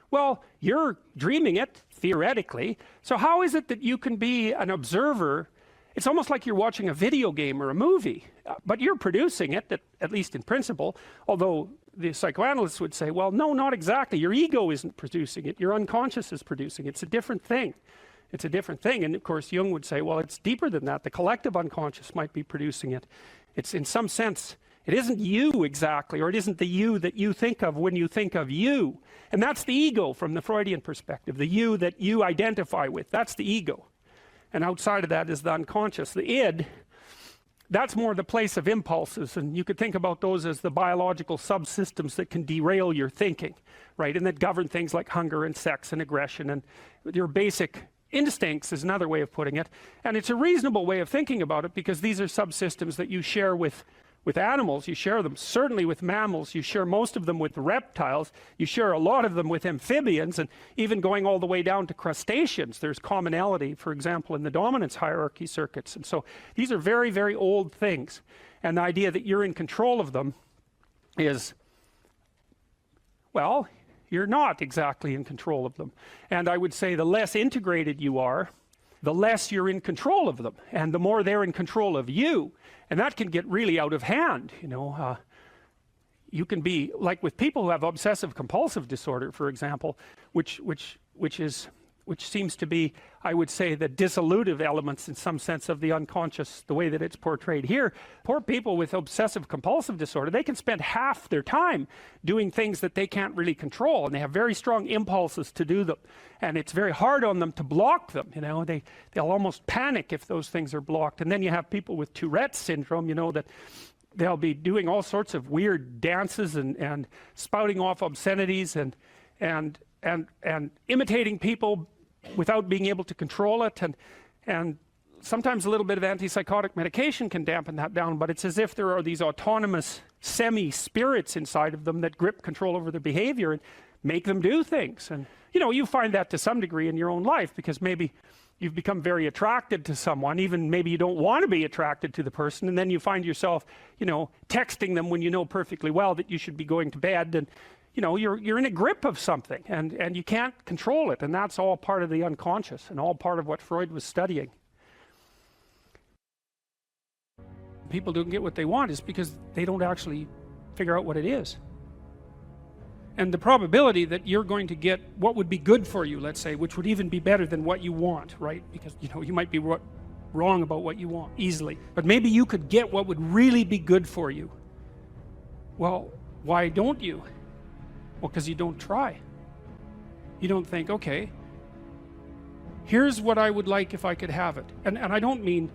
Well, you're dreaming it, theoretically, so how is it that you can be an observer? It's almost like you're watching a video game or a movie, but you're producing it, at least in principle, although the psychoanalysts would say, well, no, not exactly. Your ego isn't producing it. Your unconscious is producing it. It's a different thing. It's a different thing. And of course, Jung would say, well, it's deeper than that. The collective unconscious might be producing it. It's in some sense, it isn't you exactly, or it isn't the you that you think of when you think of you. And that's the ego from the Freudian perspective, the you that you identify with. That's the ego. And outside of that is the unconscious. The id, that's more the place of impulses. And you could think about those as the biological subsystems that can derail your thinking, right? And that govern things like hunger and sex and aggression and your basic instincts is another way of putting it. And it's a reasonable way of thinking about it because these are subsystems that you share with animals. You share them certainly with mammals. You share most of them with reptiles. You share a lot of them with amphibians, and even going all the way down to crustaceans. There's commonality, for example, in the dominance hierarchy circuits. And so these are very, very old things. And the idea that you're in control of them is, well, you're not exactly in control of them. And I would say the less integrated you are, the less you're in control of them, and the more they're in control of you. And that can get really out of hand, you know. You can be like with people who have obsessive compulsive disorder, for example, which seems to be, I would say, the dissolutive elements in some sense of the unconscious, the way that it's portrayed here. Poor people with obsessive compulsive disorder, they can spend half their time doing things that they can't really control, and they have very strong impulses to do them, and it's very hard on them to block them, you know. They'll almost panic if those things are blocked. And then you have people with Tourette's syndrome, you know, that they'll be doing all sorts of weird dances and spouting off obscenities and imitating people without being able to control it, and sometimes a little bit of antipsychotic medication can dampen that down, but it's as if there are these autonomous semi-spirits inside of them that grip control over their behavior and make them do things. And you know, you find that to some degree in your own life, because maybe you've become very attracted to someone, even maybe you don't want to be attracted to the person, and then you find yourself, you know, texting them when you know perfectly well that you should be going to bed, and you know, you're in a grip of something, and you can't control it, and that's all part of the unconscious and all part of what Freud was studying. People don't get what they want is because they don't actually figure out what it is. And the probability that you're going to get what would be good for you, let's say, which would even be better than what you want, right? Because, you know, you might be wrong about what you want easily, but maybe you could get what would really be good for you. Well, why don't you? Well, because you don't try. You don't think, okay, here's what I would like if I could have it. And I don't mean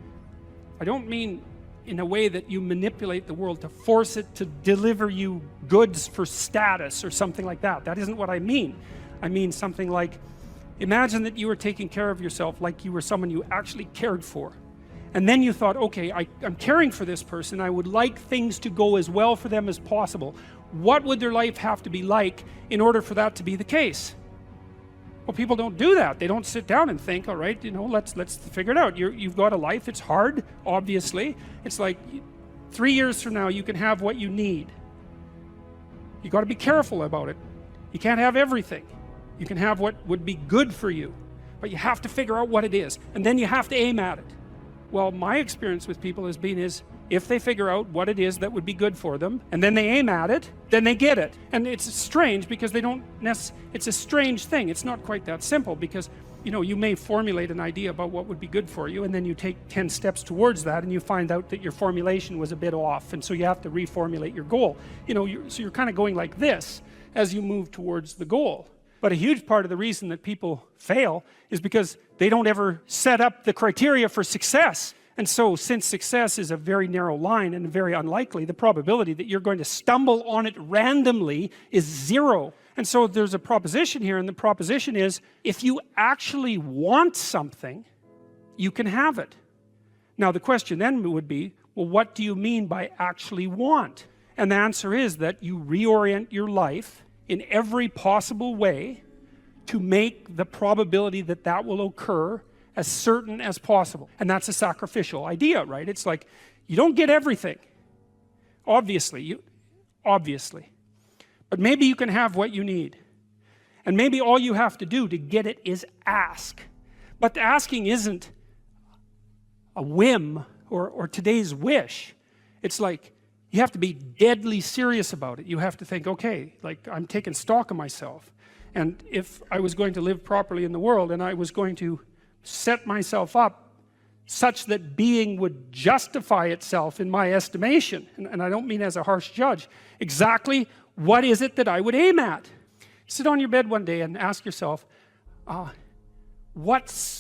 in a way that you manipulate the world to force it to deliver you goods for status or something like that. That isn't what I mean. I mean something like, imagine that you were taking care of yourself like you were someone you actually cared for. And then you thought, okay, I'm caring for this person. I would like things to go as well for them as possible. What would their life have to be like in order for that to be the case? Well, people don't do that. They don't sit down and think, all right, you know, let's figure it out. You've got a life. It's hard, obviously. It's like 3 years from now, you can have what you need. You got to be careful about it. You can't have everything. You can have what would be good for you, but you have to figure out what it is, and then you have to aim at it. Well, my experience with people has been is if they figure out what it is that would be good for them, and then they aim at it, then they get it. And it's strange because they don't it's a strange thing. It's not quite that simple because, you know, you may formulate an idea about what would be good for you, and then you take 10 steps towards that, and you find out that your formulation was a bit off, and so you have to reformulate your goal. You know, so you're kind of going like this as you move towards the goal. But a huge part of the reason that people fail is because they don't ever set up the criteria for success. And so, since success is a very narrow line and very unlikely, the probability that you're going to stumble on it randomly is 0. And so there's a proposition here, and the proposition is, if you actually want something, you can have it. Now the question then would be, well, what do you mean by actually want? And the answer is that you reorient your life in every possible way to make the probability that that will occur as certain as possible. And that's a sacrificial idea, right? It's like, you don't get everything. Obviously. But maybe you can have what you need. And maybe all you have to do to get it is ask. But asking isn't a whim or today's wish. It's like, you have to be deadly serious about it. You have to think, okay, like, I'm taking stock of myself. And if I was going to live properly in the world, and I was going to set myself up such that being would justify itself in my estimation, and I don't mean as a harsh judge, exactly what is it that I would aim at? Sit on your bed one day and ask yourself, what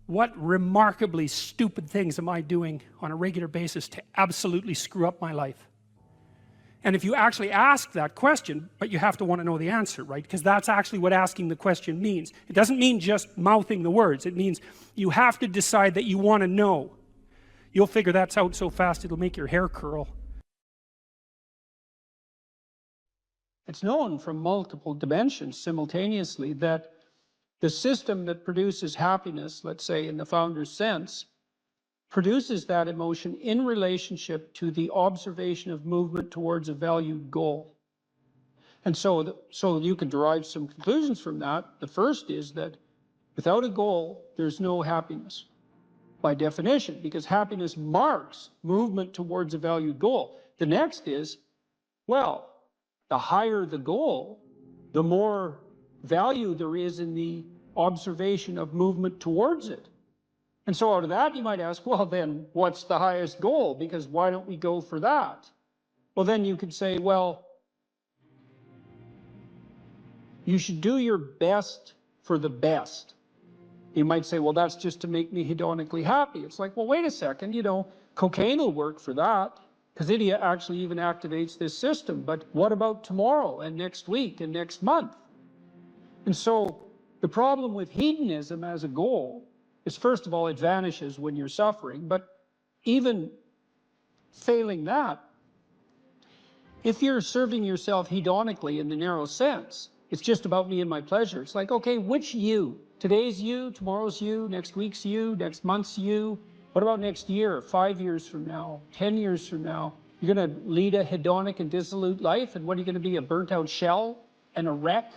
remarkably stupid things am I doing on a regular basis to absolutely screw up my life? And if you actually ask that question, but you have to want to know the answer, right? Because that's actually what asking the question means. It doesn't mean just mouthing the words. It means you have to decide that you want to know. You'll figure that out so fast it'll make your hair curl. It's known from multiple dimensions simultaneously that the system that produces happiness, let's say in the founder's sense, produces that emotion in relationship to the observation of movement towards a valued goal. And so you can derive some conclusions from that. The first is that without a goal, there's no happiness, by definition, because happiness marks movement towards a valued goal. The next is, well, the higher the goal, the more value there is in the observation of movement towards it. And so out of that, you might ask, well, then what's the highest goal? Because why don't we go for that? Well, then you could say, well, you should do your best for the best. You might say, well, that's just to make me hedonically happy. It's like, well, wait a second, you know, cocaine will work for that, because it actually even activates this system. But what about tomorrow and next week and next month? And so the problem with hedonism as a goal is, first of all, it vanishes when you're suffering. But even failing that, if you're serving yourself hedonically in the narrow sense, it's just about me and my pleasure. It's like, okay, which you? Today's you, tomorrow's you, next week's you, next month's you. What about next year, 5 years from now, 10 years from now? You're going to lead a hedonic and dissolute life, and what are you going to be, a burnt-out shell and a wreck,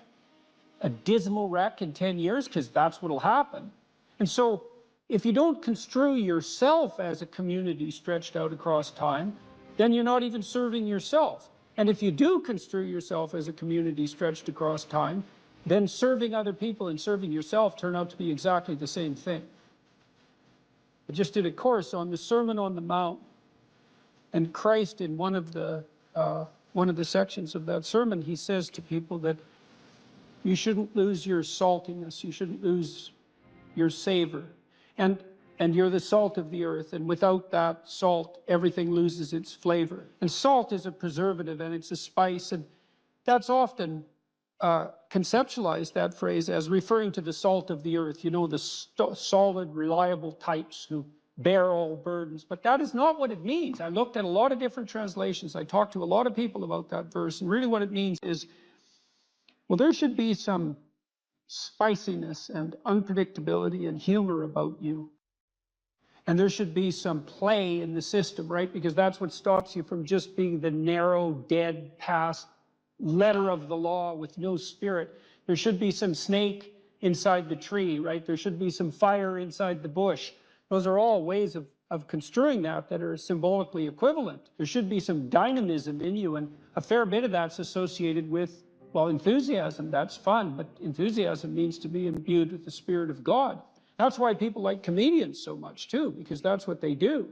a dismal wreck in 10 years? Because that's what'll happen. And so if you don't construe yourself as a community stretched out across time, then you're not even serving yourself. And if you do construe yourself as a community stretched across time, then serving other people and serving yourself turn out to be exactly the same thing. I just did a course on the Sermon on the Mount, and Christ, in one of the sections of that sermon, he says to people that you shouldn't lose your saltiness, you shouldn't lose your savor, and you're the salt of the earth, and without that salt, everything loses its flavor. And salt is a preservative, and it's a spice, and that's often conceptualized, that phrase, as referring to the salt of the earth, you know, the solid, reliable types who bear all burdens. But that is not what it means. I looked at a lot of different translations. I talked to a lot of people about that verse, and really what it means is, well, there should be some spiciness and unpredictability and humor about you. And there should be some play in the system, right? Because that's what stops you from just being the narrow, dead, past letter of the law with no spirit. There should be some snake inside the tree, right? There should be some fire inside the bush. Those are all ways of construing that are symbolically equivalent. There should be some dynamism in you, and a fair bit of that's associated with, well, enthusiasm. That's fun, but enthusiasm means to be imbued with the Spirit of God. That's why people like comedians so much too, because that's what they do.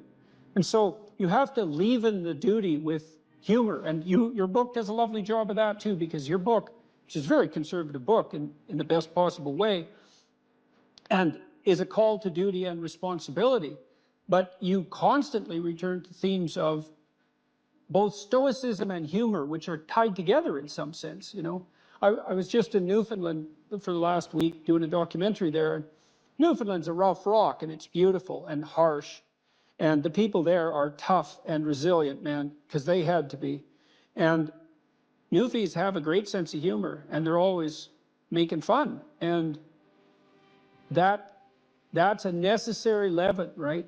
And so you have to leaven the duty with humor, and your book does a lovely job of that too, because your book, which is a very conservative book in the best possible way, and is a call to duty and responsibility, but you constantly return to themes of both stoicism and humor, which are tied together in some sense, you know. I was just in Newfoundland for the last week doing a documentary there. Newfoundland's a rough rock, and it's beautiful and harsh. And the people there are tough and resilient, man, because they had to be. And Newfies have a great sense of humor, and they're always making fun. And that That's a necessary leaven, right?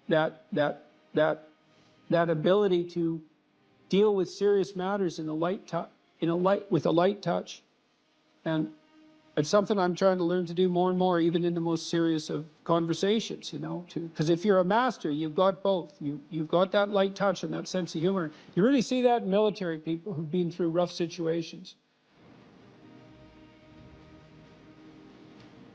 That ability to deal with serious matters in a with a light touch. And it's something I'm trying to learn to do more and more, even in the most serious of conversations, you know, because if you're a master, you've got both. You've got that light touch and that sense of humor. You really see that in military people who've been through rough situations.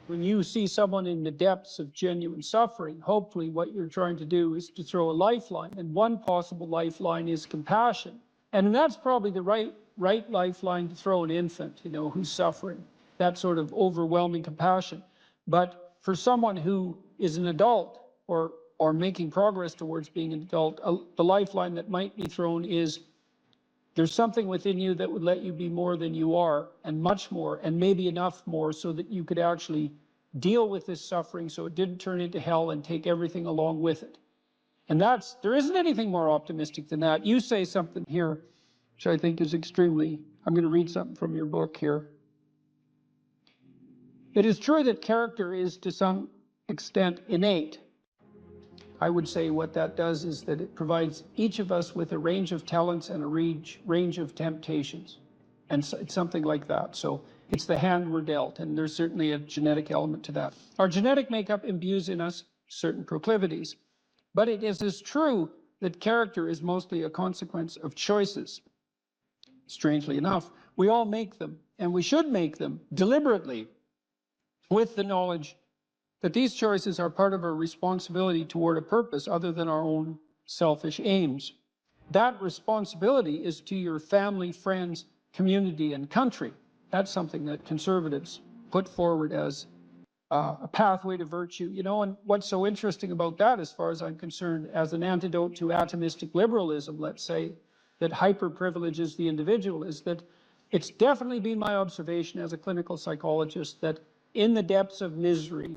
When you see someone in the depths of genuine suffering, hopefully what you're trying to do is to throw a lifeline. And one possible lifeline is compassion. And that's probably the right lifeline to throw an infant, you know, who's suffering. That sort of overwhelming compassion. But for someone who is an adult or making progress towards being an adult, the lifeline that might be thrown is there's something within you that would let you be more than you are, and much more, and maybe enough more so that you could actually deal with this suffering so it didn't turn into hell and take everything along with it. And there isn't anything more optimistic than that. You say something here, which I think is extremely, I'm going to read something from your book here. It is true that character is to some extent innate. I would say what that does is that it provides each of us with a range of talents and a range of temptations. And so it's something like that. So it's the hand we're dealt, and there's certainly a genetic element to that. Our genetic makeup imbues in us certain proclivities. But it is as true that character is mostly a consequence of choices. Strangely enough, we all make them, and we should make them deliberately, with the knowledge that these choices are part of our responsibility toward a purpose other than our own selfish aims. That responsibility is to your family, friends, community, and country. That's something that conservatives put forward as a pathway to virtue, you know. And what's so interesting about that, as far as I'm concerned, as an antidote to atomistic liberalism, let's say, that hyper-privileges the individual, is that it's definitely been my observation as a clinical psychologist that in the depths of misery,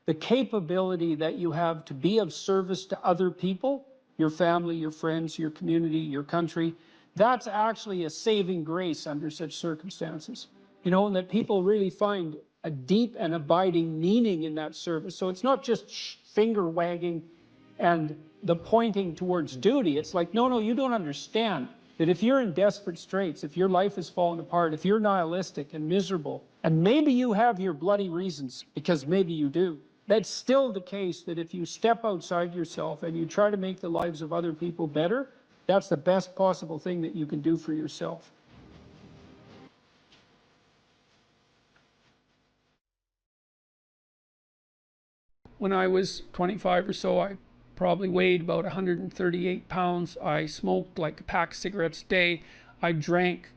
the capability that you have to be of service to other people, your family, your friends, your community, your country, that's actually a saving grace under such circumstances. You know, and that people really find a deep and abiding meaning in that service. So it's not just finger wagging and the pointing towards duty. It's like, no, you don't understand that if you're in desperate straits, if your life is falling apart, if you're nihilistic and miserable, and maybe you have your bloody reasons, because maybe you do, that's still the case that if you step outside yourself and you try to make the lives of other people better, that's the best possible thing that you can do for yourself. When I was 25 or so, I probably weighed about 138 pounds. I smoked like a pack of cigarettes a day. I drank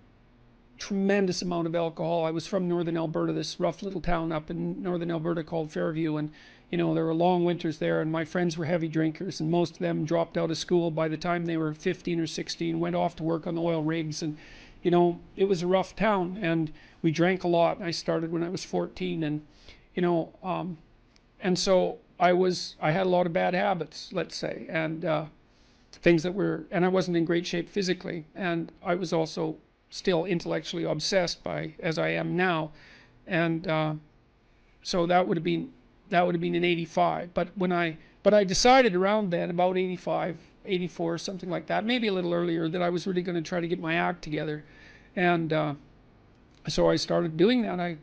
tremendous amount of alcohol. I was from northern Alberta, this rough little town up in northern Alberta called Fairview, and you know, there were long winters there, and my friends were heavy drinkers, and most of them dropped out of school by the time they were 15 or 16, went off to work on the oil rigs, and you know, it was a rough town, and we drank a lot. I started when I was 14, and you know, and so I had a lot of bad habits, let's say, and things that were, and I wasn't in great shape physically, and I was also still intellectually obsessed by, as I am now, and so that would have been in 85. But I decided around then, about 85, 84, something like that, maybe a little earlier, that I was really going to try to get my act together, and so I started doing that.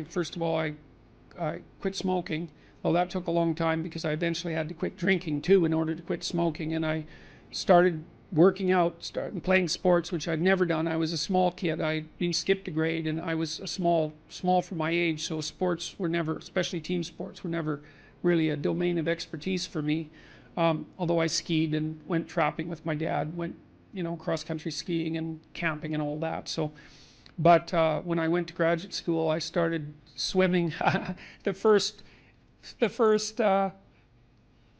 First of all, I quit smoking. Well, that took a long time because I eventually had to quit drinking too in order to quit smoking, and I started working out, started playing sports, which I'd never done. I was a small kid. I'd been skipped a grade, and I was small for my age, so sports were never, especially team sports, were never really a domain of expertise for me. Although I skied and went trapping with my dad, went, you know, cross-country skiing and camping and all that. So, but when I went to graduate school, I started swimming. The first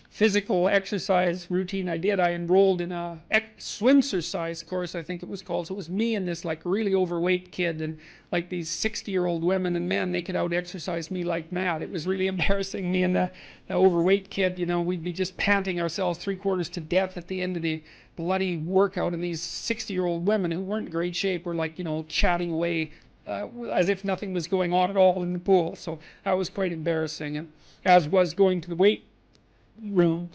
physical exercise routine I did, I enrolled in a swimsercise course, I think it was called. So it was me and this like really overweight kid, and like these 60-year-old women and men, they could out exercise me like mad. It was really embarrassing. Me and the overweight kid, you know, we'd be just panting ourselves 3/4 to death at the end of the bloody workout, and these 60-year-old women who weren't in great shape were like, you know, chatting away as if nothing was going on at all in the pool. So that was quite embarrassing, and as was going to the weight room,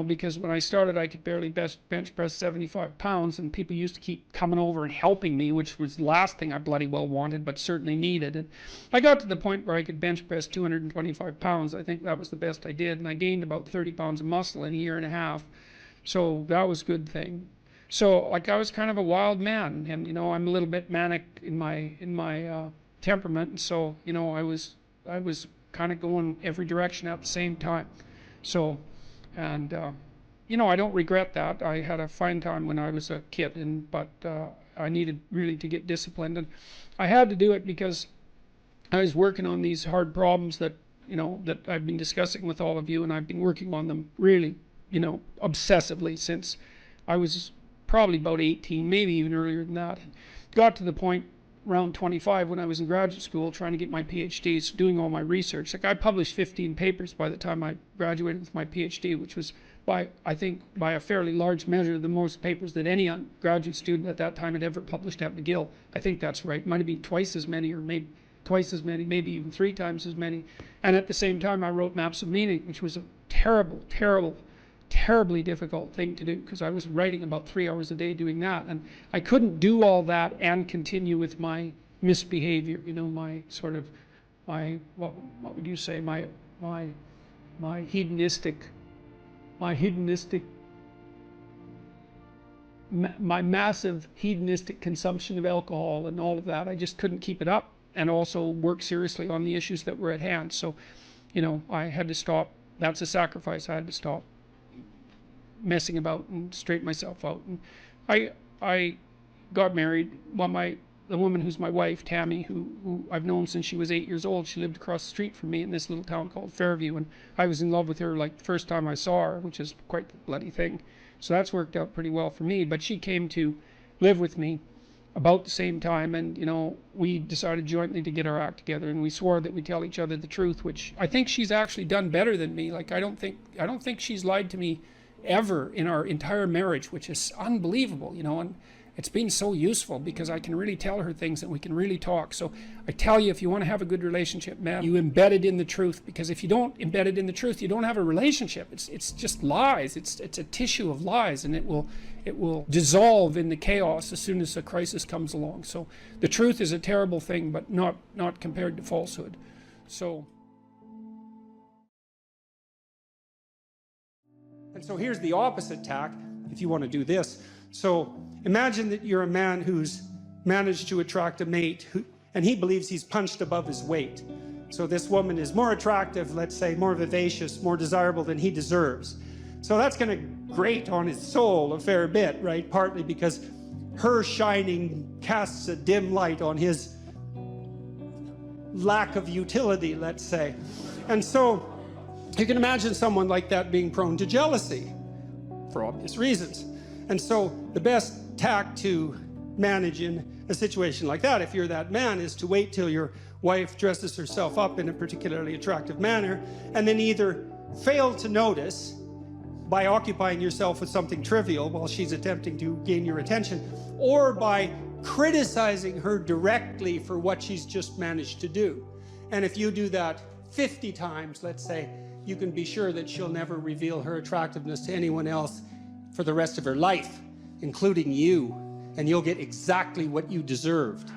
because when I started I could barely bench press 75 pounds, and people used to keep coming over and helping me, which was the last thing I bloody well wanted, but certainly needed. And I got to the point where I could bench press 225 pounds. I think that was the best I did, and I gained about 30 pounds of muscle in a year and a half. So that was a good thing. So like I was kind of a wild man, and I'm a little bit manic in my temperament, and so I was kind of going every direction at the same time. So, and I don't regret that. I had a fine time when I was a kid, but I needed really to get disciplined, and I had to do it because I was working on these hard problems that that I've been discussing with all of you, and I've been working on them really obsessively since I was probably about 18, maybe even earlier than that. Got to the point around 25 when I was in graduate school trying to get my PhDs, doing all my research. Like I published 15 papers by the time I graduated with my PhD, which was I think by a fairly large measure the most papers that any graduate student at that time had ever published at McGill. I think that's right. It might have been twice as many, or maybe twice as many, maybe even 3 times as many. And at the same time I wrote Maps of Meaning, which was a terribly difficult thing to do, because I was writing about 3 hours a day doing that, and I couldn't do all that and continue with my misbehavior, my sort of what would you say, my massive hedonistic consumption of alcohol and all of that. I just couldn't keep it up and also work seriously on the issues that were at hand. So I had to stop. That's a sacrifice. I had to stop messing about and straighten myself out. And I got married. Well, the woman who's my wife, Tammy, who I've known since she was 8 years old, she lived across the street from me in this little town called Fairview, and I was in love with her like the first time I saw her, which is quite the bloody thing. So that's worked out pretty well for me. But she came to live with me about the same time, and we decided jointly to get our act together, and we swore that we'd tell each other the truth, which I think she's actually done better than me. Like I don't think she's lied to me ever in our entire marriage, which is unbelievable, and it's been so useful because I can really tell her things and we can really talk. So I tell you, if you want to have a good relationship, man, you embed it in the truth, because if you don't embed it in the truth, you don't have a relationship. It's just lies. It's a tissue of lies, and it will dissolve in the chaos as soon as a crisis comes along. So the truth is a terrible thing, but not compared to falsehood. So. And so here's the opposite tack, if you want to do this. So imagine that you're a man who's managed to attract a mate, and he believes he's punched above his weight. So this woman is more attractive, let's say, more vivacious, more desirable than he deserves. So that's going to grate on his soul a fair bit, right? Partly because her shining casts a dim light on his lack of utility, let's say. And so you can imagine someone like that being prone to jealousy for obvious reasons. And so the best tack to manage in a situation like that, if you're that man, is to wait till your wife dresses herself up in a particularly attractive manner, and then either fail to notice by occupying yourself with something trivial while she's attempting to gain your attention, or by criticizing her directly for what she's just managed to do. And if you do that 50 times, let's say, you can be sure that she'll never reveal her attractiveness to anyone else for the rest of her life, including you, and you'll get exactly what you deserved.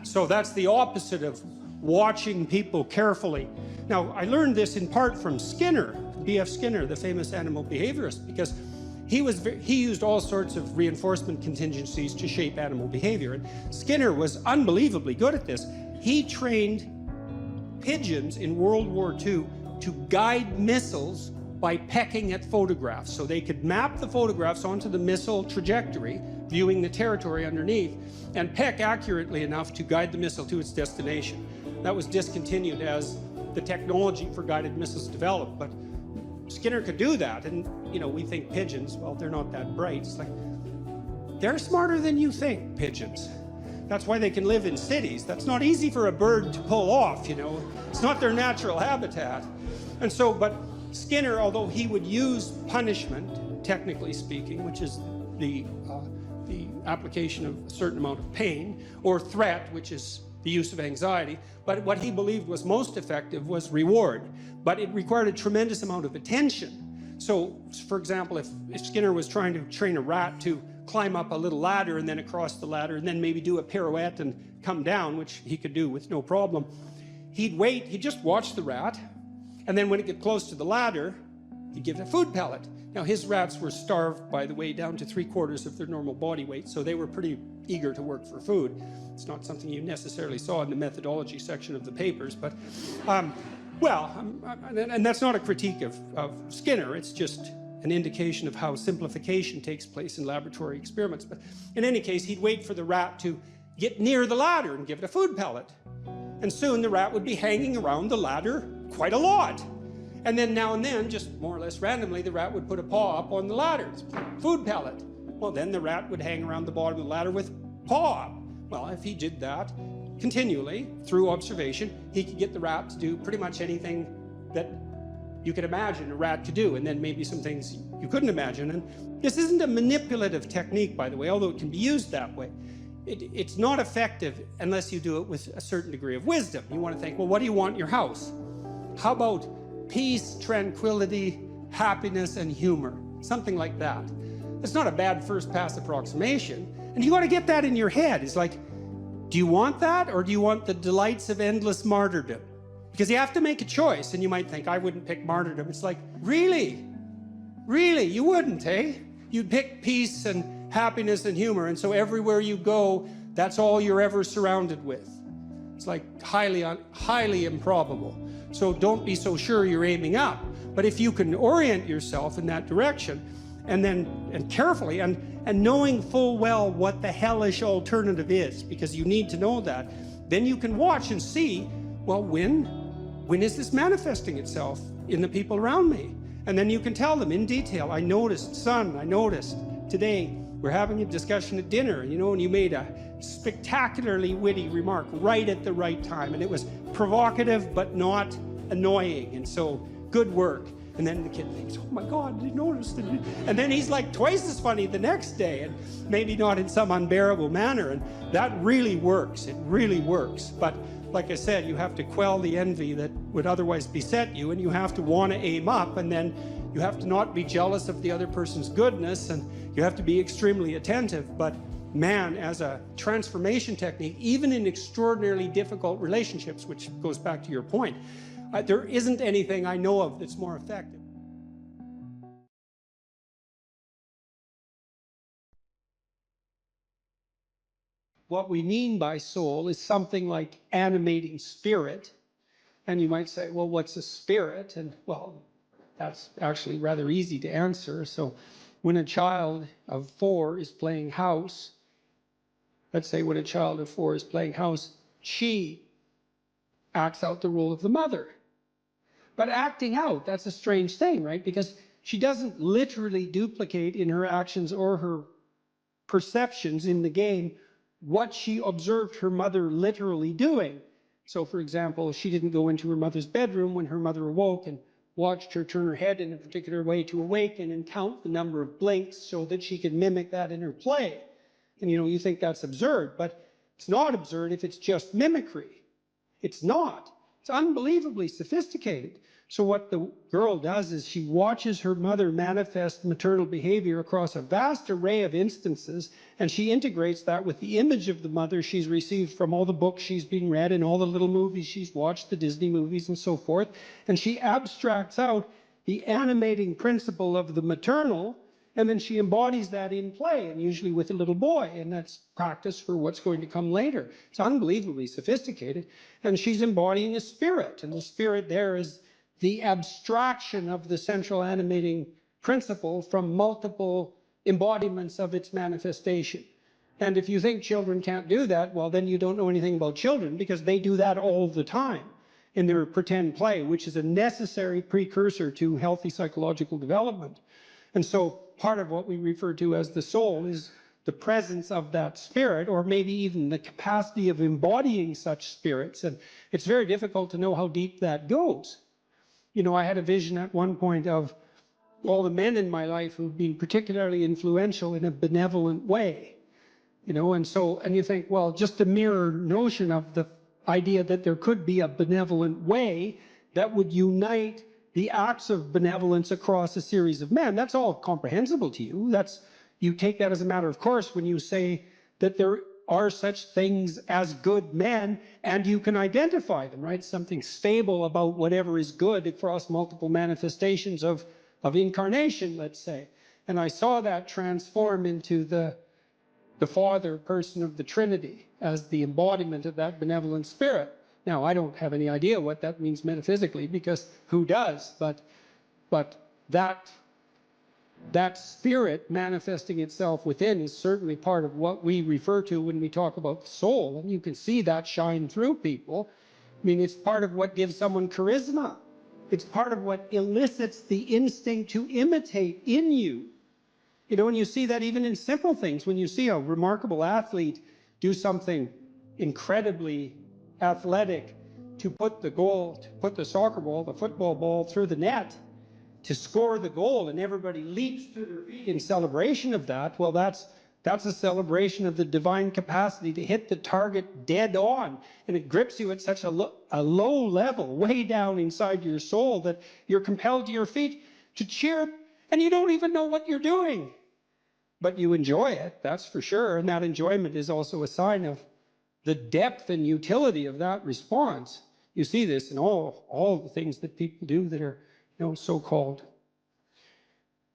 So that's the opposite of watching people carefully. Now, I learned this in part from Skinner, B.F. Skinner, the famous animal behaviorist, because he used all sorts of reinforcement contingencies to shape animal behavior. And Skinner was unbelievably good at this. He trained pigeons in World War II to guide missiles by pecking at photographs. So they could map the photographs onto the missile trajectory, viewing the territory underneath, and peck accurately enough to guide the missile to its destination. That was discontinued as the technology for guided missiles developed, but Skinner could do that. And we think pigeons, well, they're not that bright. It's like, they're smarter than you think, pigeons. That's why they can live in cities. That's not easy for a bird to pull off, It's not their natural habitat. And so, but Skinner, although he would use punishment, technically speaking, which is the application of a certain amount of pain, or threat, which is the use of anxiety. But what he believed was most effective was reward. But it required a tremendous amount of attention. So, for example, if Skinner was trying to train a rat to climb up a little ladder and then across the ladder and then maybe do a pirouette and come down, which he could do with no problem, he'd wait, he'd just watch the rat, and then when it got close to the ladder, he'd give it a food pellet. Now, his rats were starved, by the way, down to 3/4 of their normal body weight, so they were pretty eager to work for food. It's not something you necessarily saw in the methodology section of the papers, but, and that's not a critique of Skinner, it's just an indication of how simplification takes place in laboratory experiments. But in any case, he'd wait for the rat to get near the ladder and give it a food pellet. And soon the rat would be hanging around the ladder quite a lot. And then now and then, just more or less randomly, the rat would put a paw up on the ladder. Food pellet. Well, then the rat would hang around the bottom of the ladder with paw up. Well, if he did that continually, through observation, he could get the rat to do pretty much anything that you could imagine a rat could do, and then maybe some things you couldn't imagine. And this isn't a manipulative technique, by the way, although it can be used that way. It's not effective unless you do it with a certain degree of wisdom. You want to think, well, what do you want in your house? How about peace, tranquility, happiness, and humor? Something like that. It's not a bad first pass approximation. And you got to get that in your head. It's like, do you want that, or do you want the delights of endless martyrdom? Because you have to make a choice, and you might think, I wouldn't pick martyrdom. It's like, really? Really? You wouldn't, eh? You'd pick peace and happiness and humor, and so everywhere you go, that's all you're ever surrounded with. It's like highly improbable. So don't be so sure you're aiming up. But if you can orient yourself in that direction, and carefully, and knowing full well what the hellish alternative is, because you need to know that, then you can watch and see, well, when is this manifesting itself in the people around me? And then you can tell them in detail, I noticed today we're having a discussion at dinner, and you made a spectacularly witty remark right at the right time, and it was provocative but not annoying, and so good work. And then the kid thinks, oh my God, you noticed it. And then he's like twice as funny the next day, and maybe not in some unbearable manner, and that really works. It really works. But like I said, you have to quell the envy that would otherwise beset you, and you have to want to aim up, and then you have to not be jealous of the other person's goodness, and you have to be extremely attentive. But man, as a transformation technique, even in extraordinarily difficult relationships, which goes back to your point, there isn't anything I know of that's more effective. What we mean by soul is something like animating spirit. And you might say, well, what's a spirit? And well, that's actually rather easy to answer. So when a child of 4 is playing house, let's say when a child of 4 is playing house, she acts out the role of the mother. But acting out, that's a strange thing, right? Because she doesn't literally duplicate in her actions or her perceptions in the game what she observed her mother literally doing. So, for example, she didn't go into her mother's bedroom when her mother awoke and watched her turn her head in a particular way to awaken and count the number of blinks so that she could mimic that in her play. And you think that's absurd, but it's not absurd if it's just mimicry. It's not. It's unbelievably sophisticated. So what the girl does is she watches her mother manifest maternal behavior across a vast array of instances, and she integrates that with the image of the mother she's received from all the books she's been read and all the little movies she's watched, the Disney movies and so forth, and she abstracts out the animating principle of the maternal, and then she embodies that in play, and usually with a little boy, and that's practice for what's going to come later. It's unbelievably sophisticated, and she's embodying a spirit, and the spirit there is the abstraction of the central animating principle from multiple embodiments of its manifestation. And if you think children can't do that, well, then you don't know anything about children, because they do that all the time in their pretend play, which is a necessary precursor to healthy psychological development. And so part of what we refer to as the soul is the presence of that spirit, or maybe even the capacity of embodying such spirits. And it's very difficult to know how deep that goes. I had a vision at one point of all the men in my life who've been particularly influential in a benevolent way. You know, and you think, well, just the mere notion of the idea that there could be a benevolent way that would unite the acts of benevolence across a series of men, that's all comprehensible to you. You take that as a matter of course when you say that there are such things as good men and you can identify them, right? Something stable about whatever is good across multiple manifestations of incarnation, let's say. And I saw that transform into the Father person of the Trinity as the embodiment of that benevolent spirit. Now, I don't have any idea what that means metaphysically, because who does? But that spirit manifesting itself within is certainly part of what we refer to when we talk about the soul. And you can see that shine through people. I mean, it's part of what gives someone charisma. It's part of what elicits the instinct to imitate in you. You know, and you see that even in simple things. When you see a remarkable athlete do something incredibly athletic to put the soccer ball, the football ball through the net, to score the goal, and everybody leaps to their feet in celebration of that, well, that's a celebration of the divine capacity to hit the target dead on. And it grips you at such a low level, way down inside your soul, that you're compelled to your feet to cheer, and you don't even know what you're doing. But you enjoy it, that's for sure. And that enjoyment is also a sign of the depth and utility of that response. You see this in all the things that people do that are, you know, so-called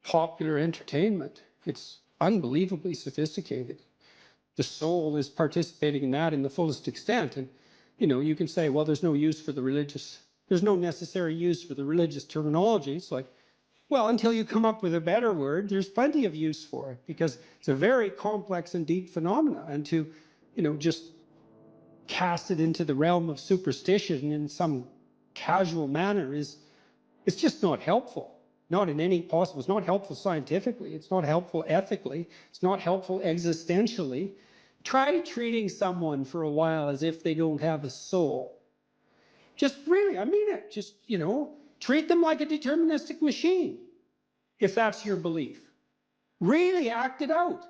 popular entertainment. It's unbelievably sophisticated. The soul is participating in that in the fullest extent. And, you know, you can say, well, there's no necessary use for the religious terminology. It's like, well, until you come up with a better word, there's plenty of use for it, because it's a very complex and deep phenomena. And to, you know, just cast it into the realm of superstition in some casual manner it's just not helpful. Not in any possible. It's not helpful scientifically. It's not helpful ethically. It's not helpful existentially. Try treating someone for a while as if they don't have a soul. Just really, I mean it. Just, you know, treat them like a deterministic machine, if that's your belief. Really act it out.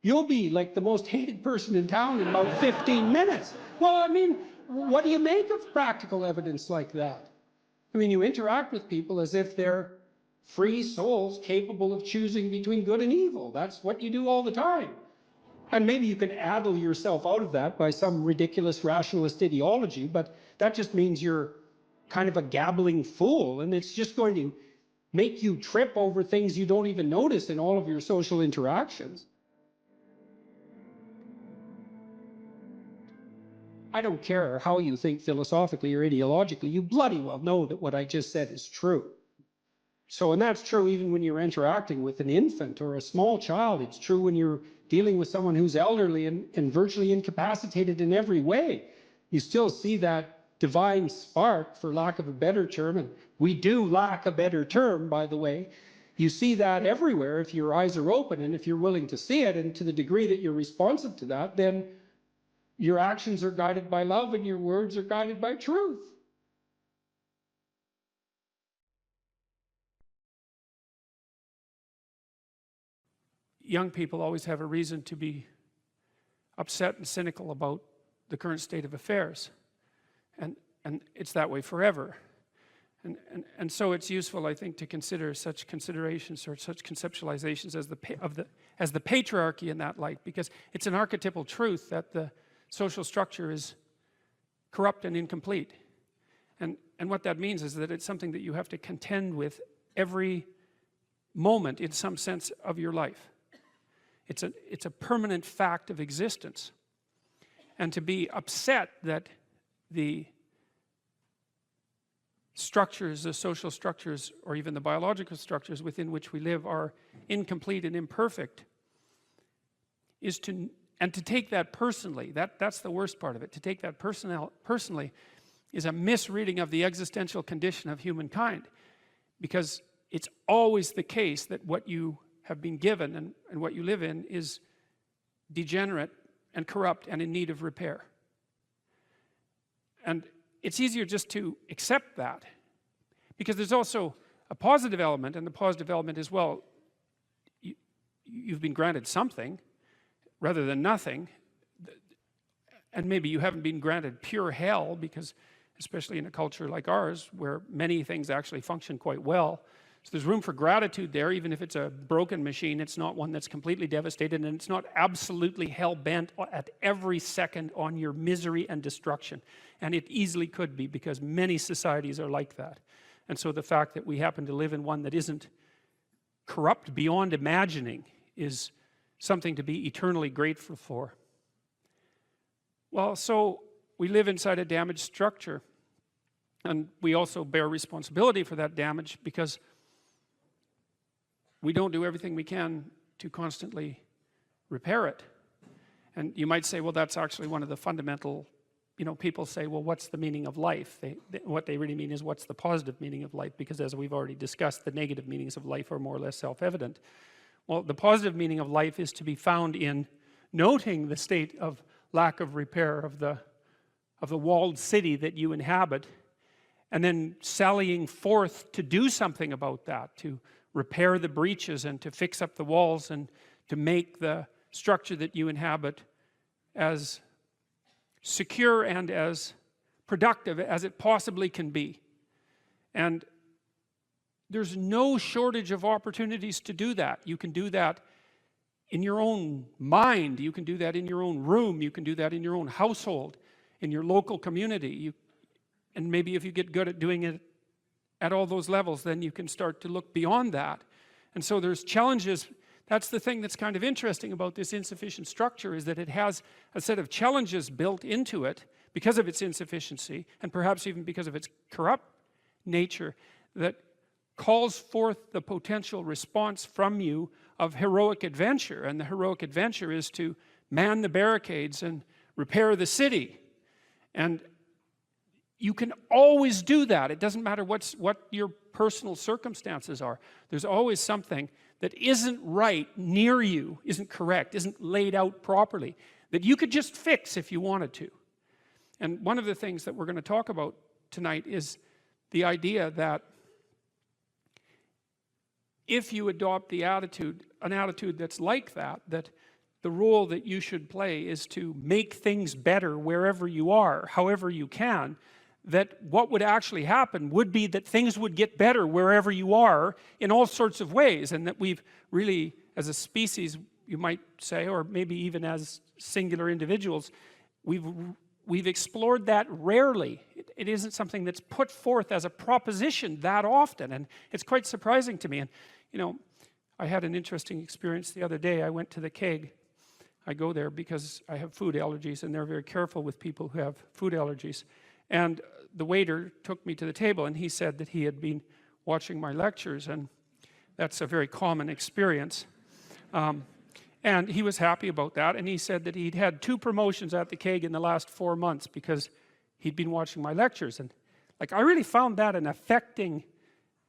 You'll be like the most hated person in town in about 15 minutes. Well, I mean, what do you make of practical evidence like that? I mean, you interact with people as if they're free souls capable of choosing between good and evil. That's what you do all the time. And maybe you can addle yourself out of that by some ridiculous rationalist ideology, but that just means you're kind of a gabbling fool, and it's just going to make you trip over things you don't even notice in all of your social interactions. I don't care how you think philosophically or ideologically, you bloody well know that what I just said is true. So, and that's true even when you're interacting with an infant or a small child. It's true when you're dealing with someone who's elderly and virtually incapacitated in every way. You still see that divine spark, for lack of a better term, and we do lack a better term, by the way. You see that everywhere if your eyes are open and if you're willing to see it, and to the degree that you're responsive to that, then your actions are guided by love and your words are guided by truth. Young people always have a reason to be upset and cynical about the current state of affairs. And it's that way forever. And so it's useful, I think, to consider such considerations or such conceptualizations as the patriarchy in that light, because it's an archetypal truth that the social structure is corrupt and incomplete. And what that means is that it's something that you have to contend with every moment in some sense of your life. It's a permanent fact of existence. And to be upset that the structures, the social structures, or even the biological structures within which we live are incomplete and imperfect, to take that personally, that's the worst part of it. To take that personally is a misreading of the existential condition of humankind, because it's always the case that what you have been given and what you live in is degenerate and corrupt and in need of repair. And it's easier just to accept that, because there's also a positive element, and the positive element is, well, you've been granted something. rather than nothing. And maybe you haven't been granted pure hell, because especially in a culture like ours where many things actually function quite well, so there's room for gratitude there. Even if it's a broken machine, it's not one that's completely devastated, and it's not absolutely hell-bent at every second on your misery and destruction. And it easily could be, because many societies are like that. And so the fact that we happen to live in one that isn't corrupt beyond imagining is something to be eternally grateful for. Well, so we live inside a damaged structure, and we also bear responsibility for that damage, because we don't do everything we can to constantly repair it. And you might say, well, that's actually one of the fundamental, people say, well, what's the meaning of life? What they really mean is, what's the positive meaning of life? Because as we've already discussed, the negative meanings of life are more or less self-evident. Well, the positive meaning of life is to be found in noting the state of lack of repair of the walled city that you inhabit, and then sallying forth to do something about that, to repair the breaches and to fix up the walls and to make the structure that you inhabit as secure and as productive as it possibly can be. And there's no shortage of opportunities to do that. You can do that in your own mind, you can do that in your own room, you can do that in your own household, in your local community. And maybe if you get good at doing it at all those levels, then you can start to look beyond that. And so there's challenges. That's the thing that's kind of interesting about this insufficient structure, is that it has a set of challenges built into it because of its insufficiency, and perhaps even because of its corrupt nature, that calls forth the potential response from you of heroic adventure. And the heroic adventure is to man the barricades and repair the city. And you can always do that. It doesn't matter what your personal circumstances are. There's always something that isn't right near you, isn't correct, isn't laid out properly, that you could just fix if you wanted to. And one of the things that we're going to talk about tonight is the idea that if you adopt an attitude that's like that, that the role that you should play is to make things better wherever you are, however you can, that what would actually happen would be that things would get better wherever you are in all sorts of ways, and that we've really, as a species, you might say, or maybe even as singular individuals, we've explored that rarely. It isn't something that's put forth as a proposition that often, and it's quite surprising to me. And I had an interesting experience the other day. I went to the keg. I go there because I have food allergies, and they're very careful with people who have food allergies. And the waiter took me to the table, and he said that he had been watching my lectures, and that's a very common experience. And he was happy about that, and he said that he'd had 2 promotions at the keg in the last 4 months because he'd been watching my lectures. And I really found that an affecting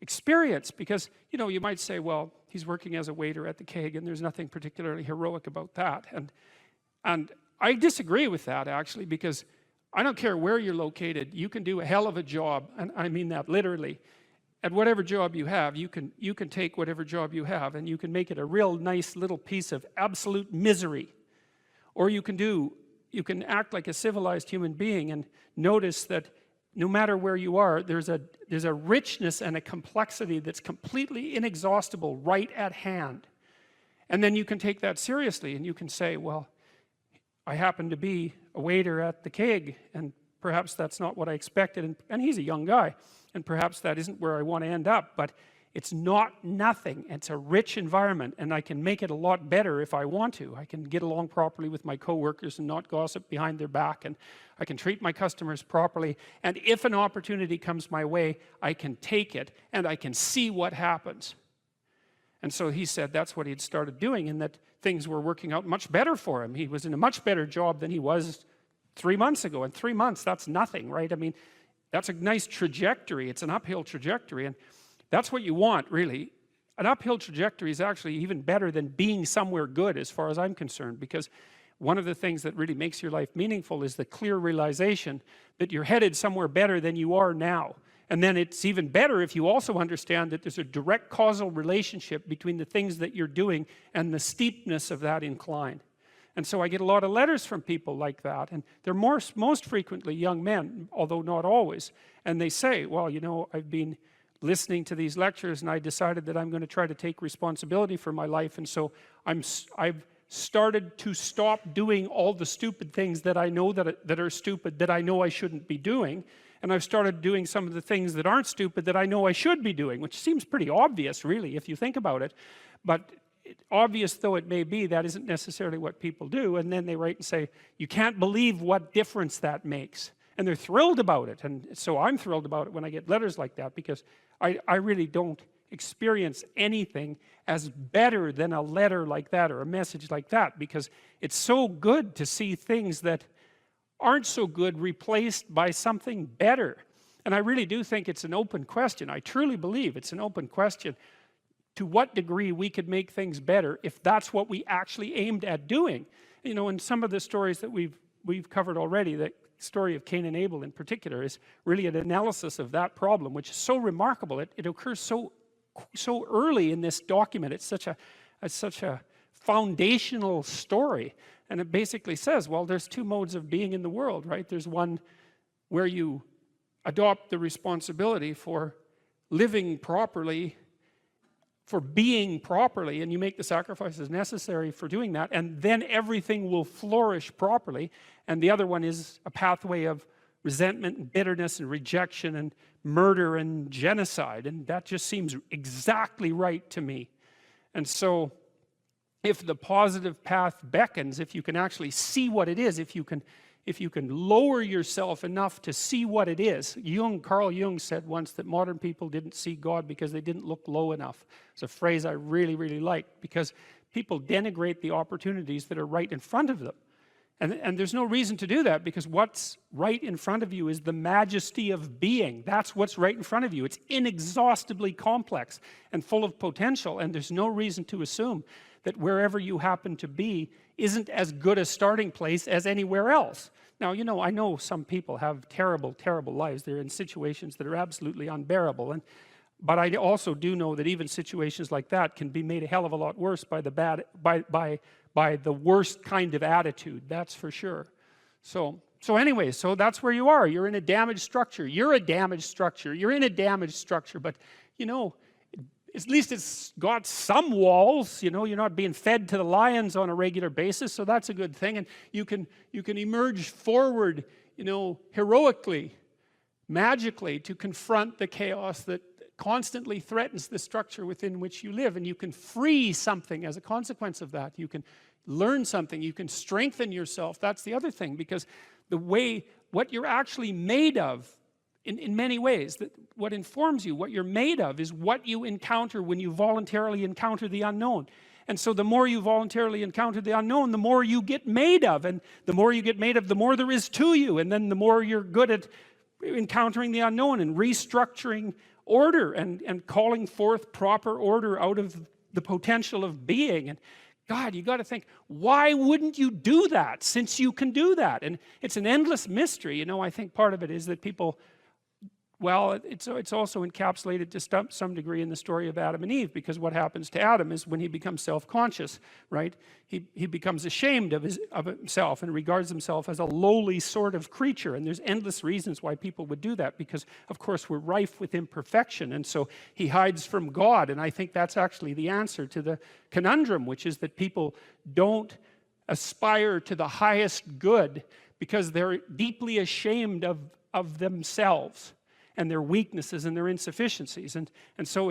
experience, because you might say, well, he's working as a waiter at the keg and there's nothing particularly heroic about that. And I disagree with that, actually, because I don't care where you're located, you can do a hell of a job, and I mean that literally. At whatever job you have, you can take whatever job you have and you can make it a real nice little piece of absolute misery. Or you can act like a civilized human being and notice that no matter where you are, there's a richness and a complexity that's completely inexhaustible right at hand. And then you can take that seriously, and you can say, well, I happen to be a waiter at the keg, and perhaps that's not what I expected, and he's a young guy, and perhaps that isn't where I want to end up, but it's not nothing. It's a rich environment, and I can make it a lot better if I want to. I can get along properly with my coworkers and not gossip behind their back, and I can treat my customers properly, and if an opportunity comes my way, I can take it, and I can see what happens. And so he said that's what he'd started doing, and that things were working out much better for him. He was in a much better job than he was 3 months ago. And 3 months, that's nothing, right? I mean, that's a nice trajectory. It's an uphill trajectory, and that's what you want, really. An uphill trajectory is actually even better than being somewhere good, as far as I'm concerned, because one of the things that really makes your life meaningful is the clear realization that you're headed somewhere better than you are now. And then it's even better if you also understand that there's a direct causal relationship between the things that you're doing and the steepness of that incline. And so I get a lot of letters from people like that, and they're most frequently young men, although not always. And they say, well, you know, I've been listening to these lectures and I decided that I'm going to try to take responsibility for my life, and so I've started to stop doing all the stupid things that I know that are stupid, that I know I shouldn't be doing, and I've started doing some of the things that aren't stupid that I know I should be doing, which seems pretty obvious, really, if you think about it. But obvious though it may be, that isn't necessarily what people do. And then they write and say, you can't believe what difference that makes. And they're thrilled about it. And so I'm thrilled about it when I get letters like that, because I really don't experience anything as better than a letter like that or a message like that, because it's so good to see things that aren't so good replaced by something better. And I really do think it's an open question. I truly believe it's an open question to what degree we could make things better if that's what we actually aimed at doing. You know, in some of the stories that we've covered already, the story of Cain and Abel in particular is really an analysis of that problem, which is so remarkable. It occurs so early in this document. It's such a foundational story, and it basically says, well, there's two modes of being in the world, right? There's one where you adopt the responsibility for living properly, for being properly, and you make the sacrifices necessary for doing that, and then everything will flourish properly. And the other one is a pathway of resentment and bitterness and rejection and murder and genocide, and that just seems exactly right to me. And so if the positive path beckons, if you can actually see what it is, if you can lower yourself enough to see what it is. Carl Jung said once that modern people didn't see God because they didn't look low enough. It's a phrase I really, really like, because people denigrate the opportunities that are right in front of them. And there's no reason to do that, because what's right in front of you is the majesty of being. That's what's right in front of you. It's inexhaustibly complex and full of potential, and there's no reason to assume that wherever you happen to be isn't as good a starting place as anywhere else. Now, you know, I know some people have terrible, terrible lives. They're in situations that are absolutely unbearable. But I also do know that even situations like that can be made a hell of a lot worse by the worst kind of attitude. That's for sure. So anyway, so that's where you are. You're in a damaged structure. You're a damaged structure. You're in a damaged structure. But, you know, at least it's got some walls. You know, you're not being fed to the lions on a regular basis, so that's a good thing. And you can emerge forward, you know, heroically, magically, to confront the chaos that constantly threatens the structure within which you live. And you can free something as a consequence of that. You can learn something. You can strengthen yourself. That's the other thing, because what you're actually made of, in many ways, that what informs you, what you're made of, is what you encounter when you voluntarily encounter the unknown. And so the more you voluntarily encounter the unknown, the more you get made of. And the more you get made of, the more there is to you. And then the more you're good at encountering the unknown and restructuring order and calling forth proper order out of the potential of being. And God, you got to think, why wouldn't you do that, since you can do that? And it's an endless mystery. You know, I think part of it is that people, well, it's also encapsulated to some degree in the story of Adam and Eve, because what happens to Adam is when he becomes self-conscious, right? He becomes ashamed of himself and regards himself as a lowly sort of creature. And there's endless reasons why people would do that, because, of course, we're rife with imperfection. And so he hides from God. And I think that's actually the answer to the conundrum, which is that people don't aspire to the highest good because they're deeply ashamed of themselves and their weaknesses and their insufficiencies. And so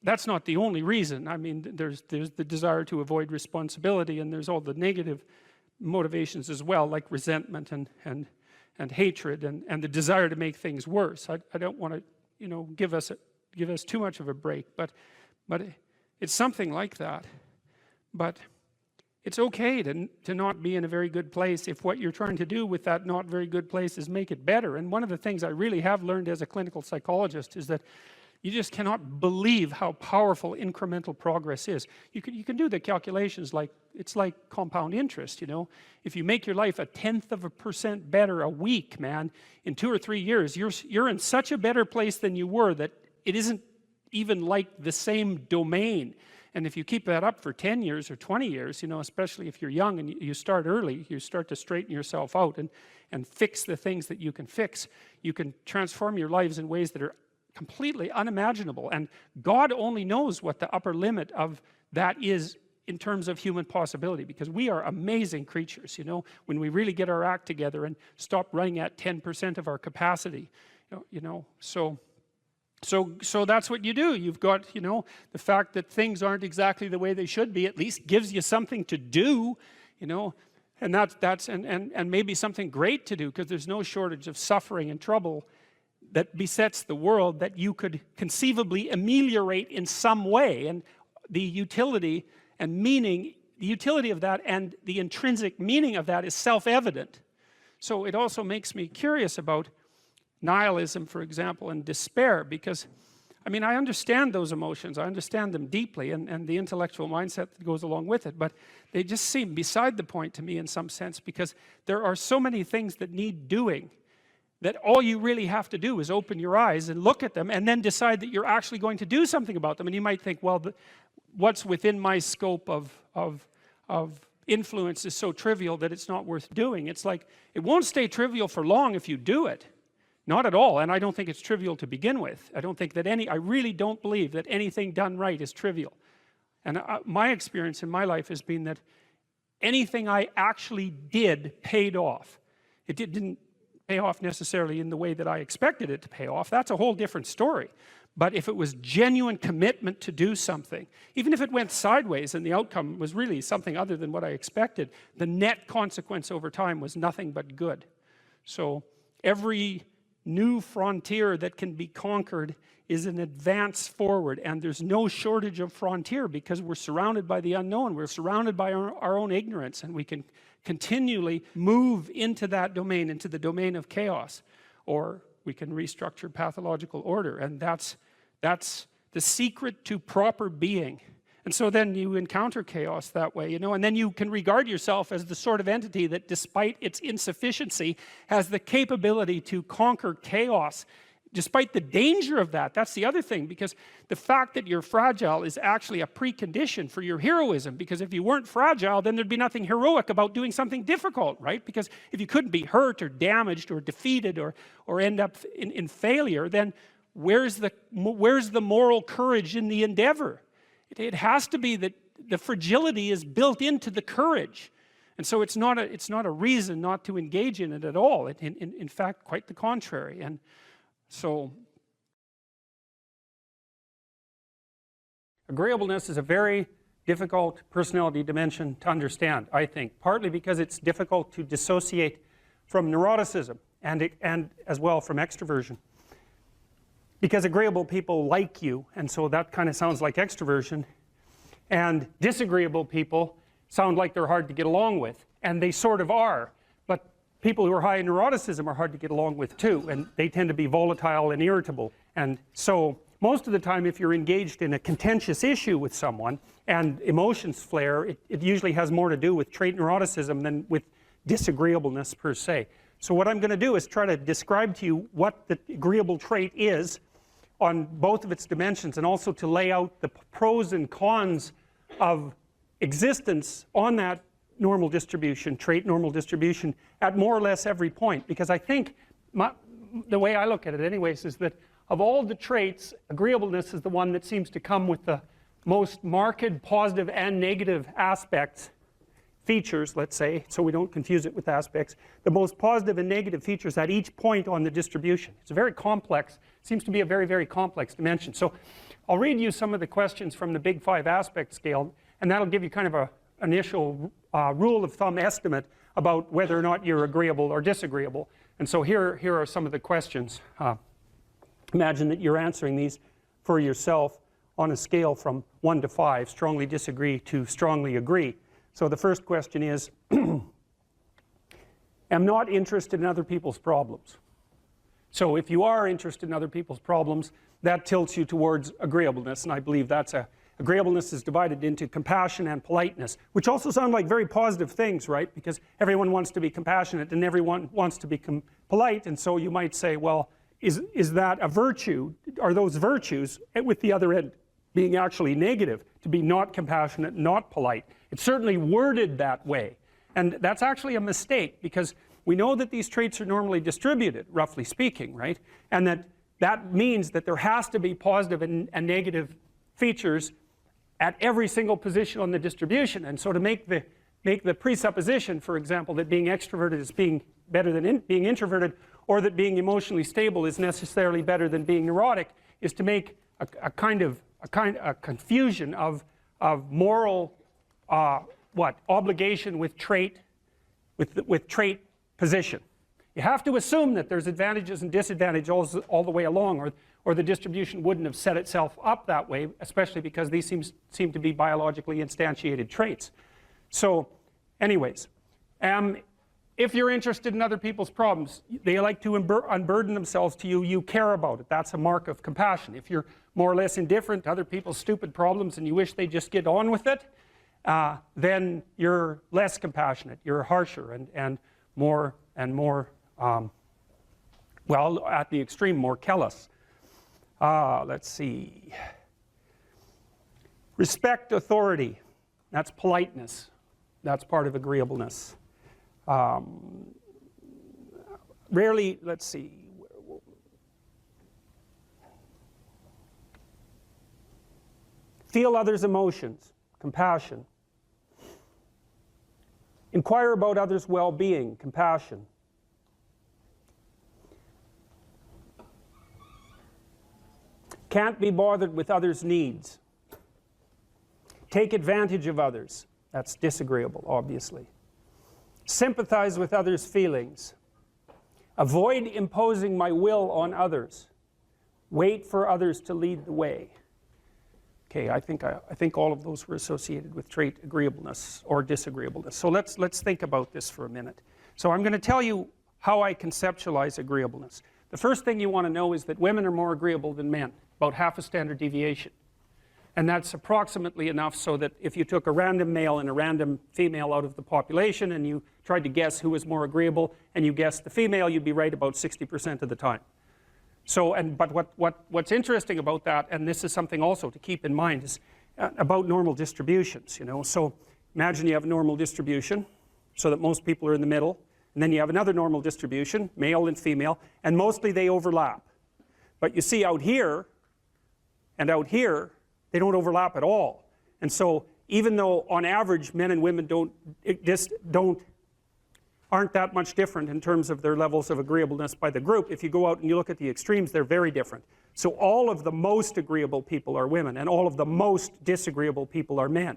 that's not the only reason. I mean, there's the desire to avoid responsibility, and there's all the negative motivations as well, like resentment and hatred and the desire to make things worse. I don't want to, you know, give us too much of a break, but it's something like that. But it's okay to not be in a very good place if what you're trying to do with that not very good place is make it better. And one of the things I really have learned as a clinical psychologist is that you just cannot believe how powerful incremental progress is. You can do the calculations like, it's like compound interest, you know. If you make your life 0.1% better a week, man, in 2 or 3 years, you're in such a better place than you were that it isn't even like the same domain. And if you keep that up for 10 years or 20 years, you know, especially if you're young and you start early, you start to straighten yourself out and fix the things that you can fix, you can transform your lives in ways that are completely unimaginable. And God only knows what the upper limit of that is in terms of human possibility, because we are amazing creatures, you know, when we really get our act together and stop running at 10% of our capacity, you know, so that's what you do. You've got, you know, the fact that things aren't exactly the way they should be at least gives you something to do, you know, and that's maybe something great to do, because there's no shortage of suffering and trouble that besets the world that you could conceivably ameliorate in some way. And the utility and meaning, the utility of that and the intrinsic meaning of that is self-evident. So it also makes me curious about nihilism, for example, and despair, because I mean, I understand those emotions, I understand them deeply, and the intellectual mindset that goes along with it, but they just seem beside the point to me in some sense, because there are so many things that need doing that all you really have to do is open your eyes and look at them and then decide that you're actually going to do something about them. And you might think, well, what's within my scope of influence is so trivial that it's not worth doing. It's like, it won't stay trivial for long if you do it. Not at all, and I don't think it's trivial to begin with. I don't think that I really don't believe that anything done right is trivial. And my experience in my life has been that anything I actually did paid off. It didn't pay off necessarily in the way that I expected it to pay off. That's a whole different story. But if it was genuine commitment to do something, even if it went sideways and the outcome was really something other than what I expected, the net consequence over time was nothing but good. So every new frontier that can be conquered is an advance forward, and there's no shortage of frontier because we're surrounded by the unknown, we're surrounded by our own ignorance, and we can continually move into that domain, into the domain of chaos, or we can restructure pathological order, and that's the secret to proper being. And so then you encounter chaos that way, you know, and then you can regard yourself as the sort of entity that, despite its insufficiency, has the capability to conquer chaos, despite the danger of that. That's the other thing, because the fact that you're fragile is actually a precondition for your heroism, because if you weren't fragile, then there'd be nothing heroic about doing something difficult, right? Because if you couldn't be hurt or damaged or defeated or end up in failure, then where's the moral courage in the endeavor? It has to be that the fragility is built into the courage, and so it's not a reason not to engage in it at all. In fact, quite the contrary. And so, agreeableness is a very difficult personality dimension to understand, I think, partly because it's difficult to dissociate from neuroticism and as well from extroversion. Because agreeable people like you, and so that kind of sounds like extroversion, and disagreeable people sound like they're hard to get along with, and they sort of are, but people who are high in neuroticism are hard to get along with too, and they tend to be volatile and irritable. And so most of the time, if you're engaged in a contentious issue with someone and emotions flare, it usually has more to do with trait neuroticism than with disagreeableness per se. So what I'm going to do is try to describe to you what the agreeable trait is on both of its dimensions, and also to lay out the pros and cons of existence on that normal distribution, trait normal distribution, at more or less every point. Because I think, the way I look at it anyways, is that of all the traits, agreeableness is the one that seems to come with the most marked positive and negative aspects, features, let's say, so we don't confuse it with aspects, the most positive and negative features at each point on the distribution. It's a very complex, seems to be a very, very complex dimension. So I'll read you some of the questions from the Big 5 aspect scale, and that'll give you kind of an initial rule of thumb estimate about whether or not you're agreeable or disagreeable. And so here are some of the questions. Imagine that you're answering these for yourself on a scale from 1 to 5, strongly disagree to strongly agree. So the first question is, am not interested in other people's problems. So if you are interested in other people's problems, that tilts you towards agreeableness, and I believe agreeableness is divided into compassion and politeness, which also sound like very positive things, right? Because everyone wants to be compassionate and everyone wants to be polite, and so you might say, well, is that a virtue? Are those virtues with the other end being actually negative, to be not compassionate, not polite. It's certainly worded that way. And that's actually a mistake, because we know that these traits are normally distributed, roughly speaking, right? And that means that there has to be positive and negative features at every single position on the distribution. And so to make the presupposition, for example, that being extroverted is being better than being introverted, or that being emotionally stable is necessarily better than being neurotic, is to make a confusion of moral obligation with trait position. You have to assume that there's advantages and disadvantages all the way along, or the distribution wouldn't have set itself up that way, especially because these seem to be biologically instantiated traits. So anyways, if you're interested in other people's problems, they like to unburden themselves to you, you care about it. That's a mark of compassion. If you're more or less indifferent to other people's stupid problems and you wish they just get on with it, then you're less compassionate, you're harsher and more, well, at the extreme, more callous. Let's see. Respect authority. That's politeness. That's part of agreeableness. Rarely, let's see. Feel others' emotions. Compassion. Inquire about others' well-being. Compassion. Can't be bothered with others' needs. Take advantage of others. That's disagreeable, obviously. Sympathize with others' feelings. Avoid imposing my will on others. Wait for others to lead the way. Okay, I think all of those were associated with trait agreeableness or disagreeableness. So let's think about this for a minute. So I'm going to tell you how I conceptualize agreeableness. The first thing you want to know is that women are more agreeable than men, about half a standard deviation. And that's approximately enough so that if you took a random male and a random female out of the population and you tried to guess who was more agreeable and you guessed the female, you'd be right about 60% of the time. So, but what's interesting about that, and this is something also to keep in mind, is about normal distributions, you know. So imagine you have a normal distribution so that most people are in the middle, and then you have another normal distribution, male and female, and mostly they overlap. But you see out here and out here, they don't overlap at all. And so even though on average men and women aren't that much different in terms of their levels of agreeableness by the group, if you go out and you look at the extremes, they're very different. So all of the most agreeable people are women, and all of the most disagreeable people are men.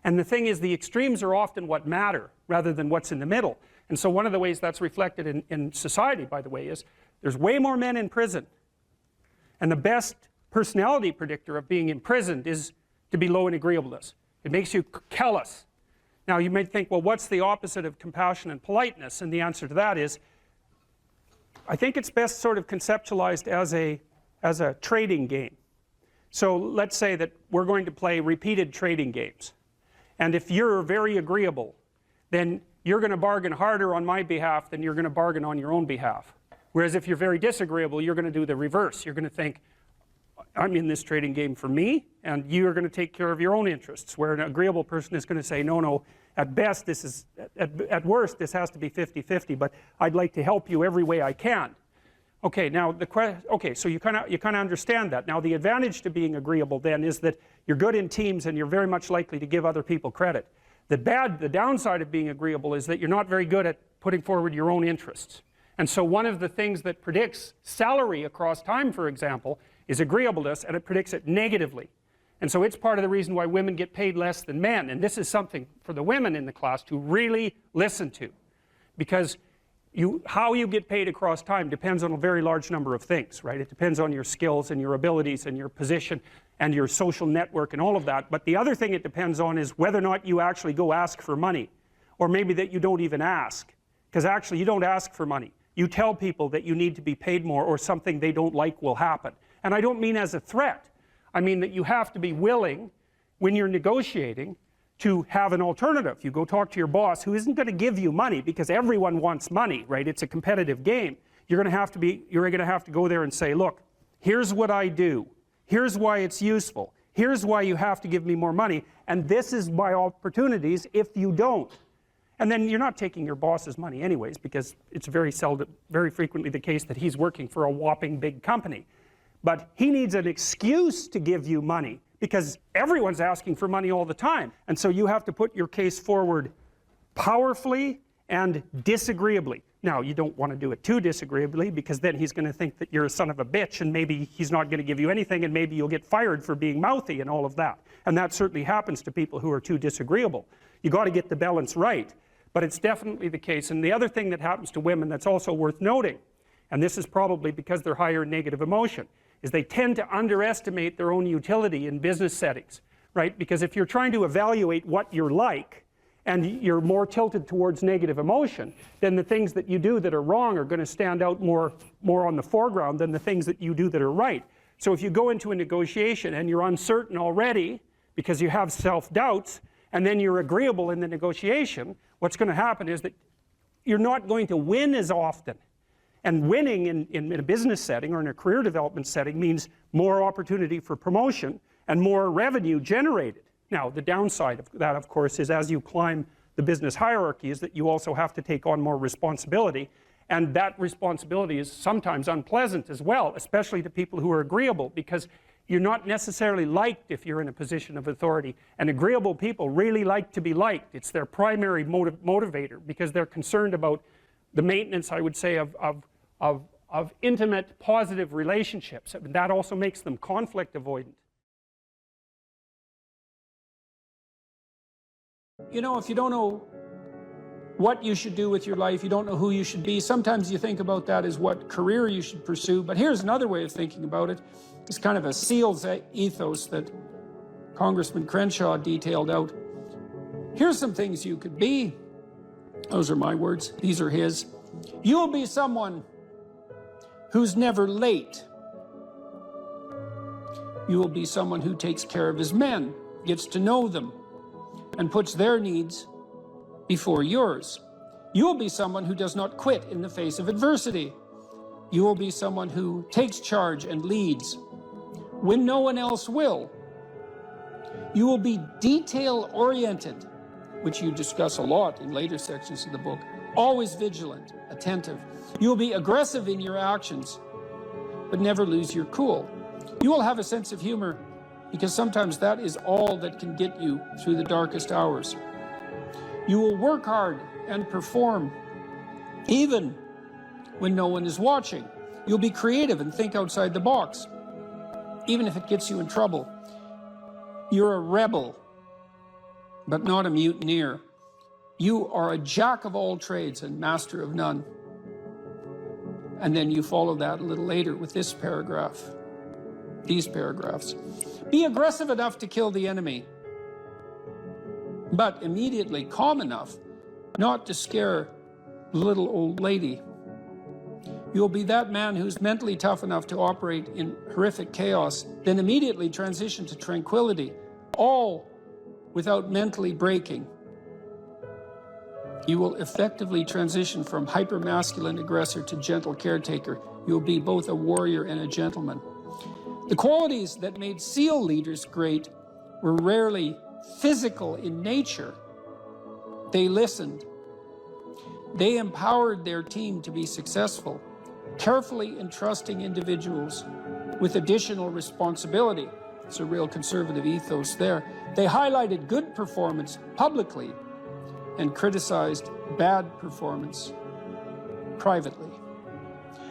And the thing is, the extremes are often what matter rather than what's in the middle. And so one of the ways that's reflected in society, by the way, is there's way more men in prison. And the best personality predictor of being imprisoned is to be low in agreeableness. It makes you callous. Now you might think, well, what's the opposite of compassion and politeness? And the answer to that is, I think it's best sort of conceptualized as a trading game. So let's say that we're going to play repeated trading games. And if you're very agreeable, then you're going to bargain harder on my behalf than you're going to bargain on your own behalf. Whereas if you're very disagreeable, you're going to do the reverse. You're going to think, I'm in this trading game for me, and you're going to take care of your own interests. Where an agreeable person is going to say, no, at best this is, at worst this has to be 50-50, but I'd like to help you every way I can. Okay, now so you kind of understand that. Now the advantage to being agreeable then is that you're good in teams and you're very much likely to give other people credit. The downside of being agreeable is that you're not very good at putting forward your own interests. And so one of the things that predicts salary across time, for example, is agreeableness, and it predicts it negatively. And so it's part of the reason why women get paid less than men. And this is something for the women in the class to really listen to. Because how you get paid across time depends on a very large number of things, right? It depends on your skills and your abilities and your position and your social network and all of that. But the other thing it depends on is whether or not you actually go ask for money. Or maybe that you don't even ask. Because actually you don't ask for money. You tell people that you need to be paid more or something they don't like will happen. And I don't mean as a threat. I mean that you have to be willing, when you're negotiating, to have an alternative. You go talk to your boss, who isn't going to give you money, because everyone wants money, right? It's a competitive game. You're going to have to go there and say, look, here's what I do. Here's why it's useful. Here's why you have to give me more money, and this is my opportunities if you don't. And then you're not taking your boss's money anyways, because it's very frequently the case that he's working for a whopping big company. But he needs an excuse to give you money, because everyone's asking for money all the time. And so you have to put your case forward powerfully and disagreeably. Now, you don't want to do it too disagreeably, because then he's going to think that you're a son of a bitch, and maybe he's not going to give you anything, and maybe you'll get fired for being mouthy and all of that. And that certainly happens to people who are too disagreeable. You got to get the balance right. But it's definitely the case. And the other thing that happens to women that's also worth noting, and this is probably because they're higher in negative emotion, is they tend to underestimate their own utility in business settings, right? Because if you're trying to evaluate what you're like, and you're more tilted towards negative emotion, then the things that you do that are wrong are going to stand out more on the foreground than the things that you do that are right. So if you go into a negotiation and you're uncertain already because you have self-doubts, and then you're agreeable in the negotiation, what's going to happen is that you're not going to win as often. And winning in a business setting or in a career development setting means more opportunity for promotion and more revenue generated. Now, the downside of that, of course, is as you climb the business hierarchy is that you also have to take on more responsibility, and that responsibility is sometimes unpleasant as well, especially to people who are agreeable, because you're not necessarily liked if you're in a position of authority, and agreeable people really like to be liked. It's their primary motivator, because they're concerned about the maintenance, I would say, of intimate, positive relationships, and that also makes them conflict avoidant. You know, if you don't know what you should do with your life, you don't know who you should be, sometimes you think about that as what career you should pursue, but here's another way of thinking about it. It's kind of a SEAL's ethos that Congressman Crenshaw detailed out. Here's some things you could be. Those are my words, these are his. You'll be someone who's never late. You will be someone who takes care of his men, gets to know them, and puts their needs before yours. You will be someone who does not quit in the face of adversity. You will be someone who takes charge and leads when no one else will. You will be detail-oriented, which you discuss a lot in later sections of the book, always vigilant, attentive. You will be aggressive in your actions, but never lose your cool. You will have a sense of humor, because sometimes that is all that can get you through the darkest hours. You will work hard and perform, even when no one is watching. You'll be creative and think outside the box, even if it gets you in trouble. You're a rebel, but not a mutineer. You are a jack of all trades and master of none. And then you follow that a little later with this paragraph, these paragraphs. Be aggressive enough to kill the enemy, but immediately calm enough not to scare the little old lady. You'll be that man who's mentally tough enough to operate in horrific chaos, then immediately transition to tranquility, all without mentally breaking. You will effectively transition from hyper-masculine aggressor to gentle caretaker. You'll be both a warrior and a gentleman. The qualities that made SEAL leaders great were rarely physical in nature. They listened. They empowered their team to be successful, carefully entrusting individuals with additional responsibility. It's a real conservative ethos there. They highlighted good performance publicly and criticized bad performance privately.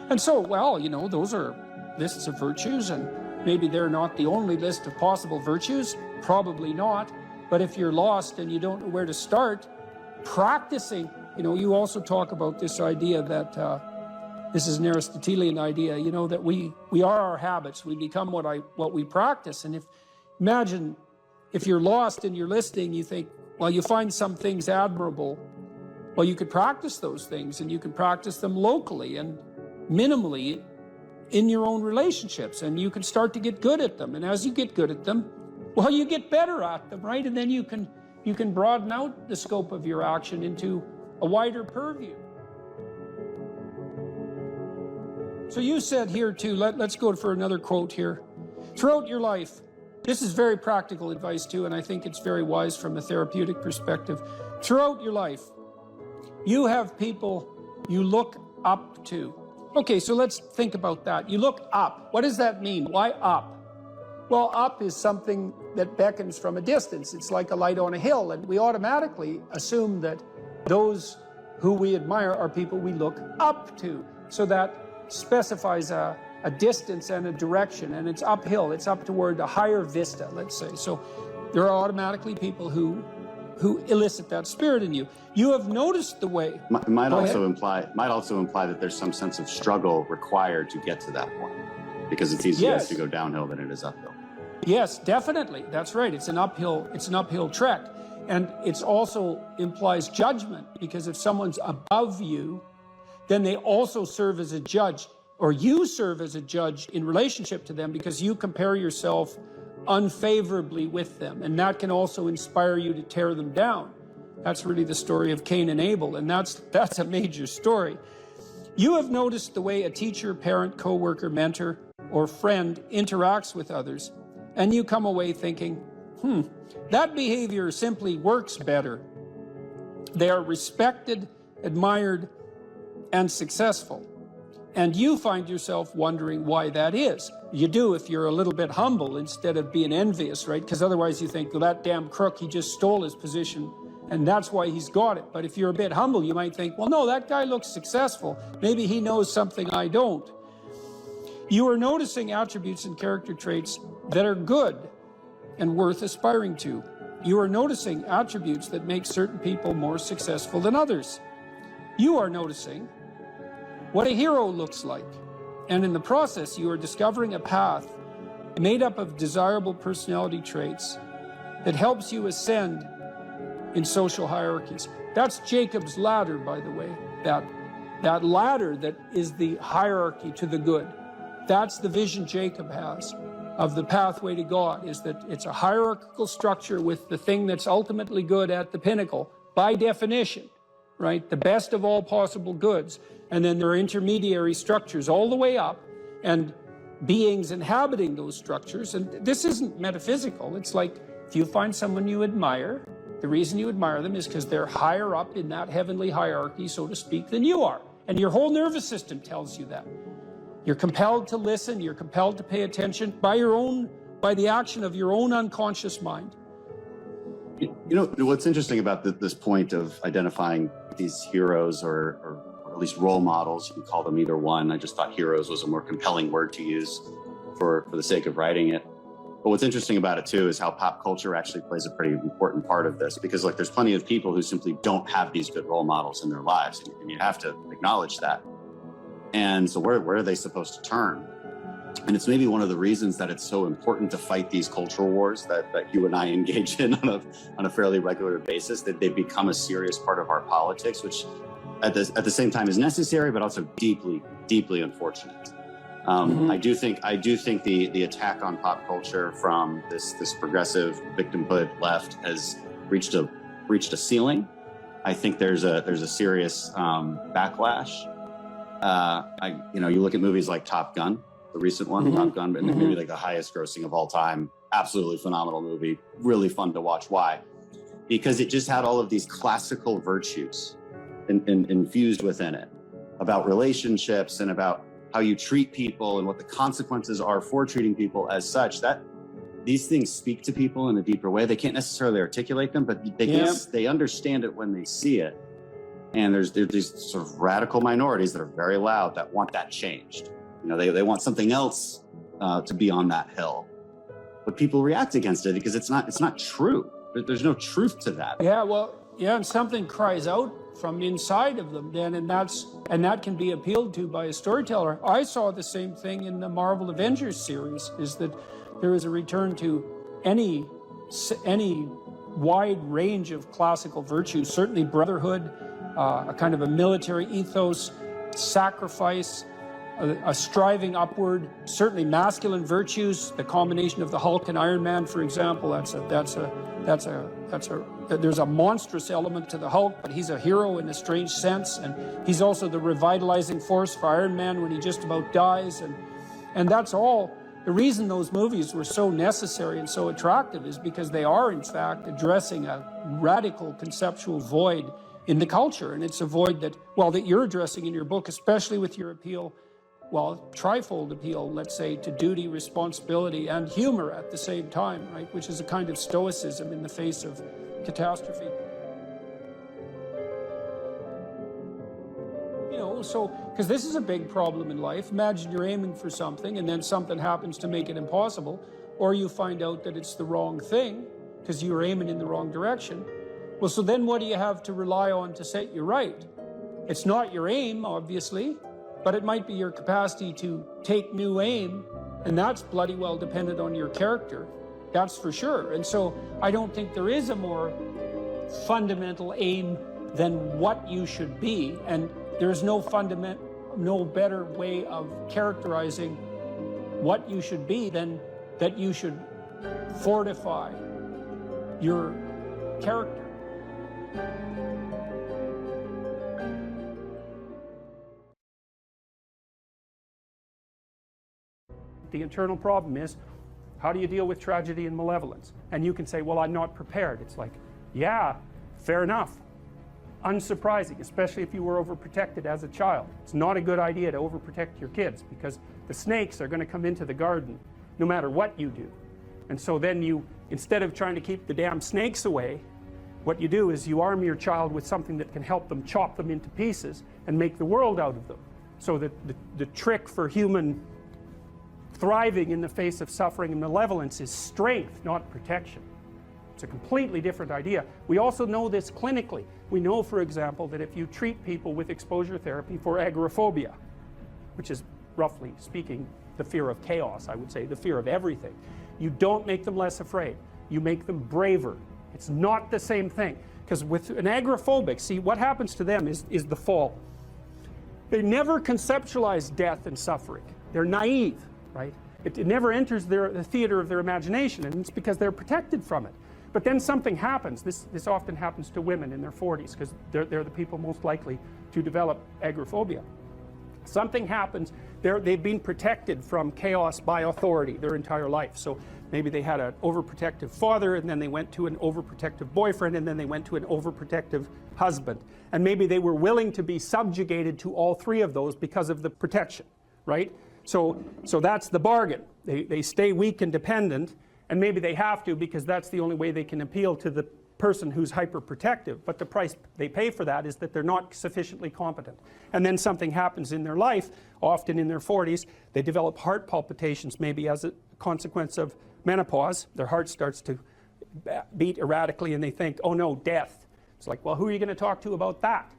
And so, well, you know, those are lists of virtues, and maybe they're not the only list of possible virtues, probably not, but if you're lost and you don't know where to start, practicing, you know, you also talk about this idea that, this is an Aristotelian idea, you know, that we are our habits, we become what we practice, and imagine if you're lost and you're listening, you think, well, you find some things admirable, well, you could practice those things, and you can practice them locally and minimally in your own relationships, and you can start to get good at them. And as you get good at them, well, you get better at them, right? And then you can broaden out the scope of your action into a wider purview. So you said here too, let's go for another quote here. Throughout your life, this is very practical advice too, and I think it's very wise from a therapeutic perspective. Throughout your life, you have people you look up to. Okay, so let's think about that. You look up. What does that mean? Why up? Well, up is something that beckons from a distance. It's like a light on a hill, and we automatically assume that those who we admire are people we look up to. So that specifies a distance and a direction, and it's uphill. It's up toward a higher vista, let's say. So there are automatically people who elicit that spirit in you. You have noticed the way. Might also imply that there's some sense of struggle required to get to that point, because it's easier to go downhill than it is uphill. Yes, definitely. That's right. It's an uphill trek. And it also implies judgment, because if someone's above you, then they also serve as a judge, or you serve as a judge in relationship to them, because you compare yourself unfavorably with them. And that can also inspire you to tear them down. That's really the story of Cain and Abel, and that's a major story. You have noticed the way a teacher, parent, coworker, mentor, or friend interacts with others, and you come away thinking, that behavior simply works better. They are respected, admired, and successful. And you find yourself wondering why that is. You do if you're a little bit humble instead of being envious, right? Because otherwise you think, well, that damn crook, he just stole his position, and that's why he's got it. But if you're a bit humble, you might think, well, no, that guy looks successful. Maybe he knows something I don't. You are noticing attributes and character traits that are good and worth aspiring to. You are noticing attributes that make certain people more successful than others. You are noticing what a hero looks like. And in the process, you are discovering a path made up of desirable personality traits that helps you ascend in social hierarchies. That's Jacob's ladder, by the way. That ladder that is the hierarchy to the good. That's the vision Jacob has of the pathway to God, is that it's a hierarchical structure with the thing that's ultimately good at the pinnacle, by definition, right? The best of all possible goods. And then there are intermediary structures all the way up, and beings inhabiting those structures. And this isn't metaphysical. It's like, if you find someone you admire, the reason you admire them is because they're higher up in that heavenly hierarchy, so to speak, than you are. And your whole nervous system tells you that. You're compelled to listen, you're compelled to pay attention by the action of your own unconscious mind. You know, what's interesting about this point of identifying these heroes or at least role models, you can call them either one. I just thought heroes was a more compelling word to use for the sake of writing it. But what's interesting about it too is how pop culture actually plays a pretty important part of this, because like there's plenty of people who simply don't have these good role models in their lives, and you have to acknowledge that. And so where are they supposed to turn? And it's maybe one of the reasons that it's so important to fight these cultural wars that you and I engage in on a fairly regular basis, that they become a serious part of our politics, which at the same time is necessary, but also deeply, deeply unfortunate. I do think the attack on pop culture from this progressive victimhood left has reached a ceiling. I think there's a serious backlash. You look at movies like Top Gun, the recent one, Top Gun, and maybe like the highest grossing of all time. Absolutely phenomenal movie, really fun to watch. Why? Because it just had all of these classical virtues infused within it, about relationships and about how you treat people and what the consequences are for treating people as such. That these things speak to people in a deeper way. They can't necessarily articulate them, but they understand it when they see it. And there's these sort of radical minorities that are very loud that want that changed. You know, they want something else to be on that hill, but people react against it because it's not true. There's no truth to that. And something cries out from inside of them then, and that can be appealed to by a storyteller. I saw the same thing in the Marvel Avengers series, is that there is a return to any wide range of classical virtues, certainly brotherhood, a kind of a military ethos, sacrifice, a striving upward, certainly masculine virtues, the combination of the Hulk and Iron Man, for example. There's a monstrous element to the Hulk, but he's a hero in a strange sense, and he's also the revitalizing force for Iron Man when he just about dies, and that's all The reason those movies were so necessary and so attractive is because they are, in fact, addressing a radical conceptual void in the culture. And it's a void that, well, that you're addressing in your book, especially with your appeal, well, trifold appeal, let's say, to duty, responsibility, and humor at the same time, right? Which is a kind of stoicism in the face of catastrophe. You know, so, because this is a big problem in life. Imagine you're aiming for something and then something happens to make it impossible, or you find out that it's the wrong thing because you were aiming in the wrong direction. Well, so then what do you have to rely on to set you right? It's not your aim, obviously, but it might be your capacity to take new aim, and that's bloody well dependent on your character. That's for sure. And so I don't think there is a more fundamental aim than what you should be, and there's no better way of characterizing what you should be than that you should fortify your character. The internal problem is, how do you deal with tragedy and malevolence? And you can say, well, I'm not prepared. It's like, yeah, fair enough. Unsurprising, especially if you were overprotected as a child. It's not a good idea to overprotect your kids because the snakes are going to come into the garden no matter what you do. And so then you, instead of trying to keep the damn snakes away, what you do is you arm your child with something that can help them chop them into pieces and make the world out of them. So that the trick for human thriving in the face of suffering and malevolence is strength, not protection. It's a completely different idea. We also know this clinically. We know, for example, that if you treat people with exposure therapy for agoraphobia, which is, roughly speaking, the fear of chaos, I would say, the fear of everything, you don't make them less afraid. You make them braver. It's not the same thing. Because with an agoraphobic, see, what happens to them is the fall. They never conceptualize death and suffering. They're naive, right? It never enters the theater of their imagination, and it's because they're protected from it. But then something happens. This often happens to women in their 40s because they're the people most likely to develop agoraphobia. Something happens. They've been protected from chaos by authority their entire life. So maybe they had an overprotective father, and then they went to an overprotective boyfriend, and then they went to an overprotective husband. And maybe they were willing to be subjugated to all three of those because of the protection, right? So that's the bargain. They stay weak and dependent, and maybe they have to because that's the only way they can appeal to the person who's hyperprotective. But the price they pay for that is that they're not sufficiently competent. And then something happens in their life, often in their 40s. They develop heart palpitations, maybe as a consequence of menopause. Their heart starts to beat erratically, and they think, oh no, death. It's like, well, who are you going to talk to about that?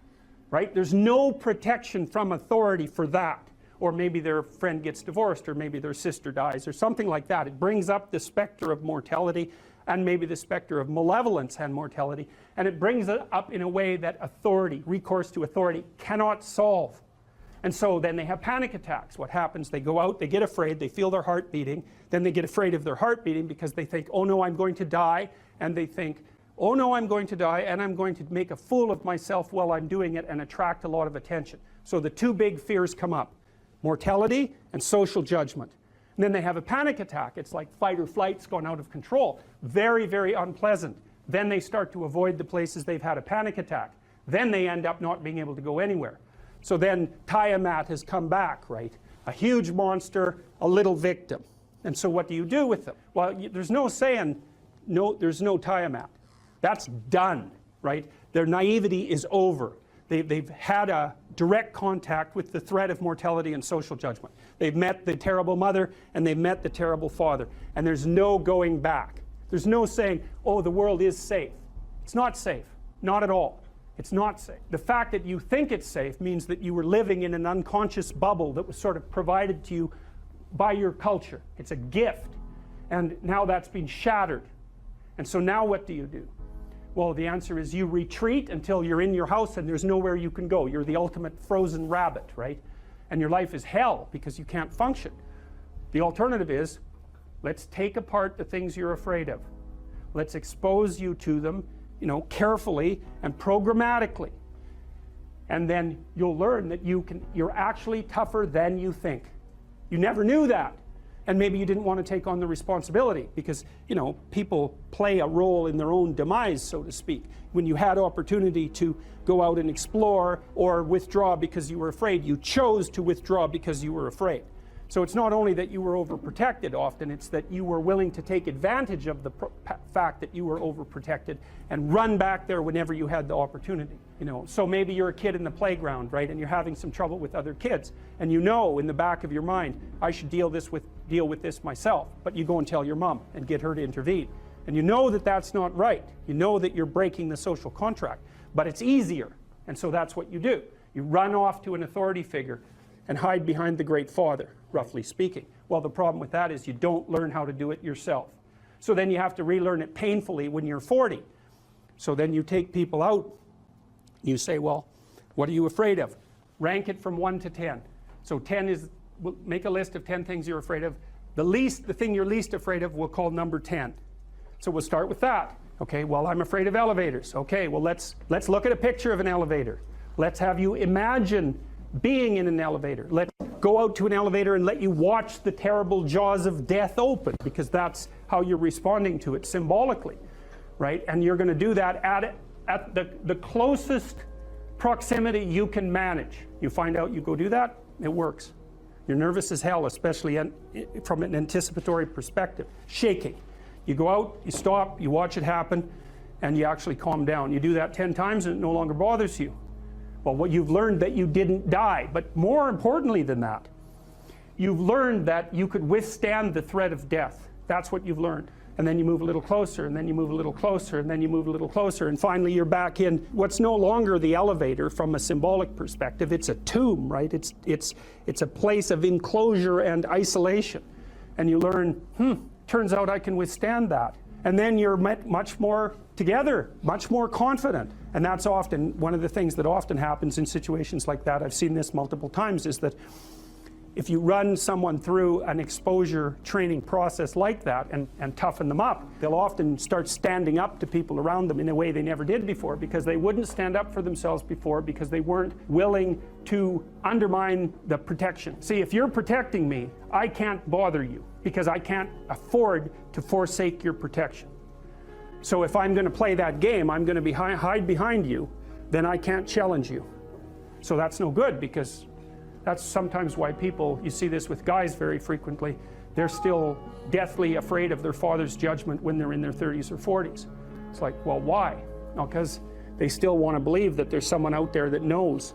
Right? There's no protection from authority for that. Or maybe their friend gets divorced, or maybe their sister dies, or something like that. It brings up the specter of mortality, and maybe the specter of malevolence and mortality, and it brings it up in a way that authority, recourse to authority, cannot solve. And so then they have panic attacks. What happens? They go out, they get afraid, they feel their heart beating, then they get afraid of their heart beating because they think, oh no, I'm going to die, and they think, oh no, I'm going to die, and I'm going to make a fool of myself while I'm doing it and attract a lot of attention. So the two big fears come up. Mortality and social judgment. And then they have a panic attack. It's like fight or flight's gone out of control. Very, very unpleasant. Then they start to avoid the places they've had a panic attack. Then they end up not being able to go anywhere. So then Tiamat has come back, right? A huge monster, a little victim. And so what do you do with them? Well, there's no saying, no, there's no Tiamat. That's done, right? Their naivety is over. They've had a direct contact with the threat of mortality and social judgment. They've met the terrible mother and they've met the terrible father. And there's no going back. There's no saying, oh, the world is safe. It's not safe. Not at all. It's not safe. The fact that you think it's safe means that you were living in an unconscious bubble that was sort of provided to you by your culture. It's a gift. And now that's been shattered. And so now what do you do? Well, the answer is you retreat until you're in your house and there's nowhere you can go. You're the ultimate frozen rabbit, right? And your life is hell because you can't function. The alternative is, let's take apart the things you're afraid of. Let's expose you to them, carefully and programmatically. And then you'll learn that you're actually tougher than you think. You never knew that. and maybe you didn't want to take on the responsibility because, you know, people play a role in their own demise, so to speak. When you had opportunity to go out and explore or withdraw because you were afraid, you chose to withdraw because you were afraid. So it's not only that you were overprotected often, it's that you were willing to take advantage of the fact that you were overprotected and run back there whenever you had the opportunity. You know, so maybe you're a kid in the playground, right, and you're having some trouble with other kids, and you know in the back of your mind, I should deal with this myself, but you go and tell your mom and get her to intervene. And you know that that's not right. You know that you're breaking the social contract, but it's easier, and so that's what you do. You run off to an authority figure and hide behind the Great Father, roughly speaking. Well, the problem with that is you don't learn how to do it yourself. So then you have to relearn it painfully when you're 40. So then you take people out, you say, well, what are you afraid of? Rank it from 1 to 10. So 10 is, we'll make a list of 10 things you're afraid of. The thing you're least afraid of we'll call number 10. So we'll start with that. Okay, well, I'm afraid of elevators. Okay, well, let's look at a picture of an elevator. Let's have you imagine being in an elevator. Let's go out to an elevator and let you watch the terrible jaws of death open, because that's how you're responding to it symbolically, right? And you're going to do that at the closest proximity you can manage. You find out, you go do that, it works. You're nervous as hell, especially from an anticipatory perspective, shaking. You go out, you stop, you watch it happen, and you actually calm down. You do that 10 times and it no longer bothers you. Well, what you've learned that you didn't die, but more importantly than that, you've learned that you could withstand the threat of death. That's what you've learned. And then you move a little closer, and then you move a little closer, and then you move a little closer, and finally you're back in what's no longer the elevator from a symbolic perspective. It's a tomb, right? It's a place of enclosure and isolation. And you learn, turns out I can withstand that. And then you're much more together, much more confident. And that's often one of the things that often happens in situations like that. I've seen this multiple times, is that if you run someone through an exposure training process like that and toughen them up, they'll often start standing up to people around them in a way they never did before, because they wouldn't stand up for themselves before because they weren't willing to undermine the protection. See, if you're protecting me, I can't bother you because I can't afford to forsake your protection. So if I'm going to play that game, I'm going to hide behind you, then I can't challenge you. So that's no good, because that's sometimes why people, you see this with guys very frequently, they're still deathly afraid of their father's judgment when they're in their 30s or 40s. It's like, well, why? No, because they still want to believe that there's someone out there that knows.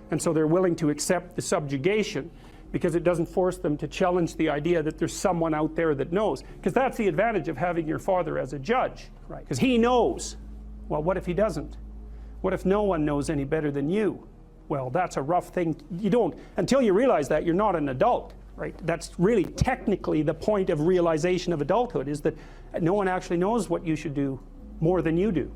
And so they're willing to accept the subjugation because it doesn't force them to challenge the idea that there's someone out there that knows. Because that's the advantage of having your father as a judge, right? Because he knows. Well, what if he doesn't? What if no one knows any better than you? Well, that's a rough thing. You don't, until you realize that, you're not an adult, right? That's really technically the point of realization of adulthood, is that no one actually knows what you should do more than you do.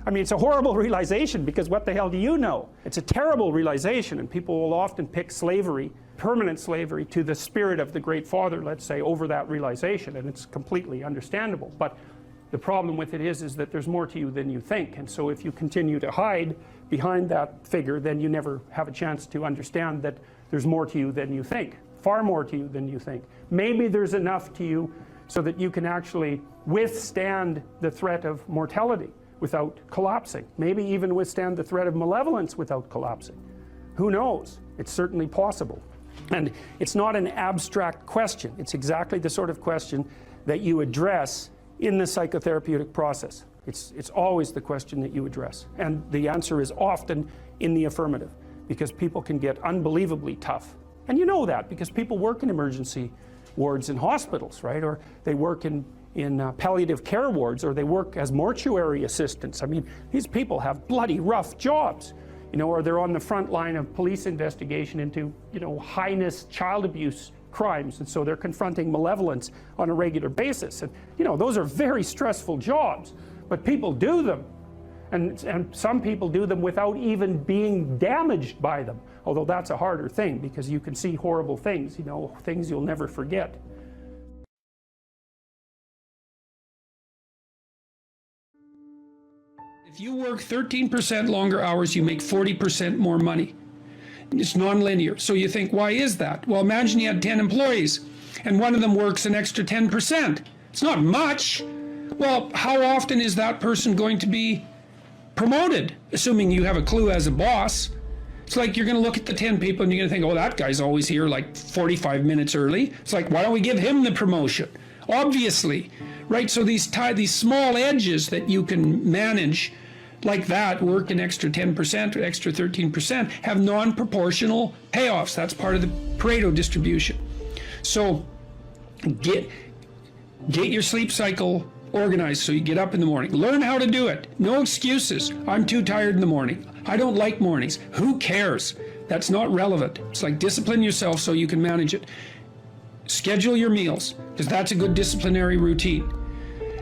I mean, it's a horrible realization, because what the hell do you know? It's a terrible realization, and people will often pick slavery, permanent slavery, to the spirit of the Great Father, let's say, over that realization, and it's completely understandable. But the problem with it is that there's more to you than you think, and so if you continue to hide behind that figure, then you never have a chance to understand that there's more to you than you think, far more to you than you think. Maybe there's enough to you so that you can actually withstand the threat of mortality without collapsing. Maybe even withstand the threat of malevolence without collapsing. Who knows? It's certainly possible. And it's not an abstract question. It's exactly the sort of question that you address in the psychotherapeutic process. It's always the question that you address. And the answer is often in the affirmative, because people can get unbelievably tough. And you know that because people work in emergency wards in hospitals, right? Or they work in palliative care wards, or they work as mortuary assistants. I mean, these people have bloody rough jobs, you know, or they're on the front line of police investigation into, you know, heinous child abuse crimes, and so they're confronting malevolence on a regular basis. And, you know, those are very stressful jobs, but people do them. And some people do them without even being damaged by them, although that's a harder thing, because you can see horrible things, you know, things you'll never forget. If you work 13% longer hours, you make 40% more money. It's non-linear. So you think, why is that? Well, imagine you had 10 employees. and one of them works an extra 10%. It's not much. Well, how often is that person going to be promoted, assuming you have a clue as a boss? It's like you're going to look at the 10 people and you're going to think, oh, that guy's always here like 45 minutes early. It's like, why don't we give him the promotion? Obviously, right? So these small edges that you can manage like that, work an extra 10% or extra 13%, have non-proportional payoffs. That's part of the Pareto distribution. So get your sleep cycle organized so you get up in the morning. Learn how to do it. No excuses. I'm too tired in the morning. I don't like mornings. Who cares? That's not relevant. It's like discipline yourself so you can manage it. Schedule your meals, because that's a good disciplinary routine.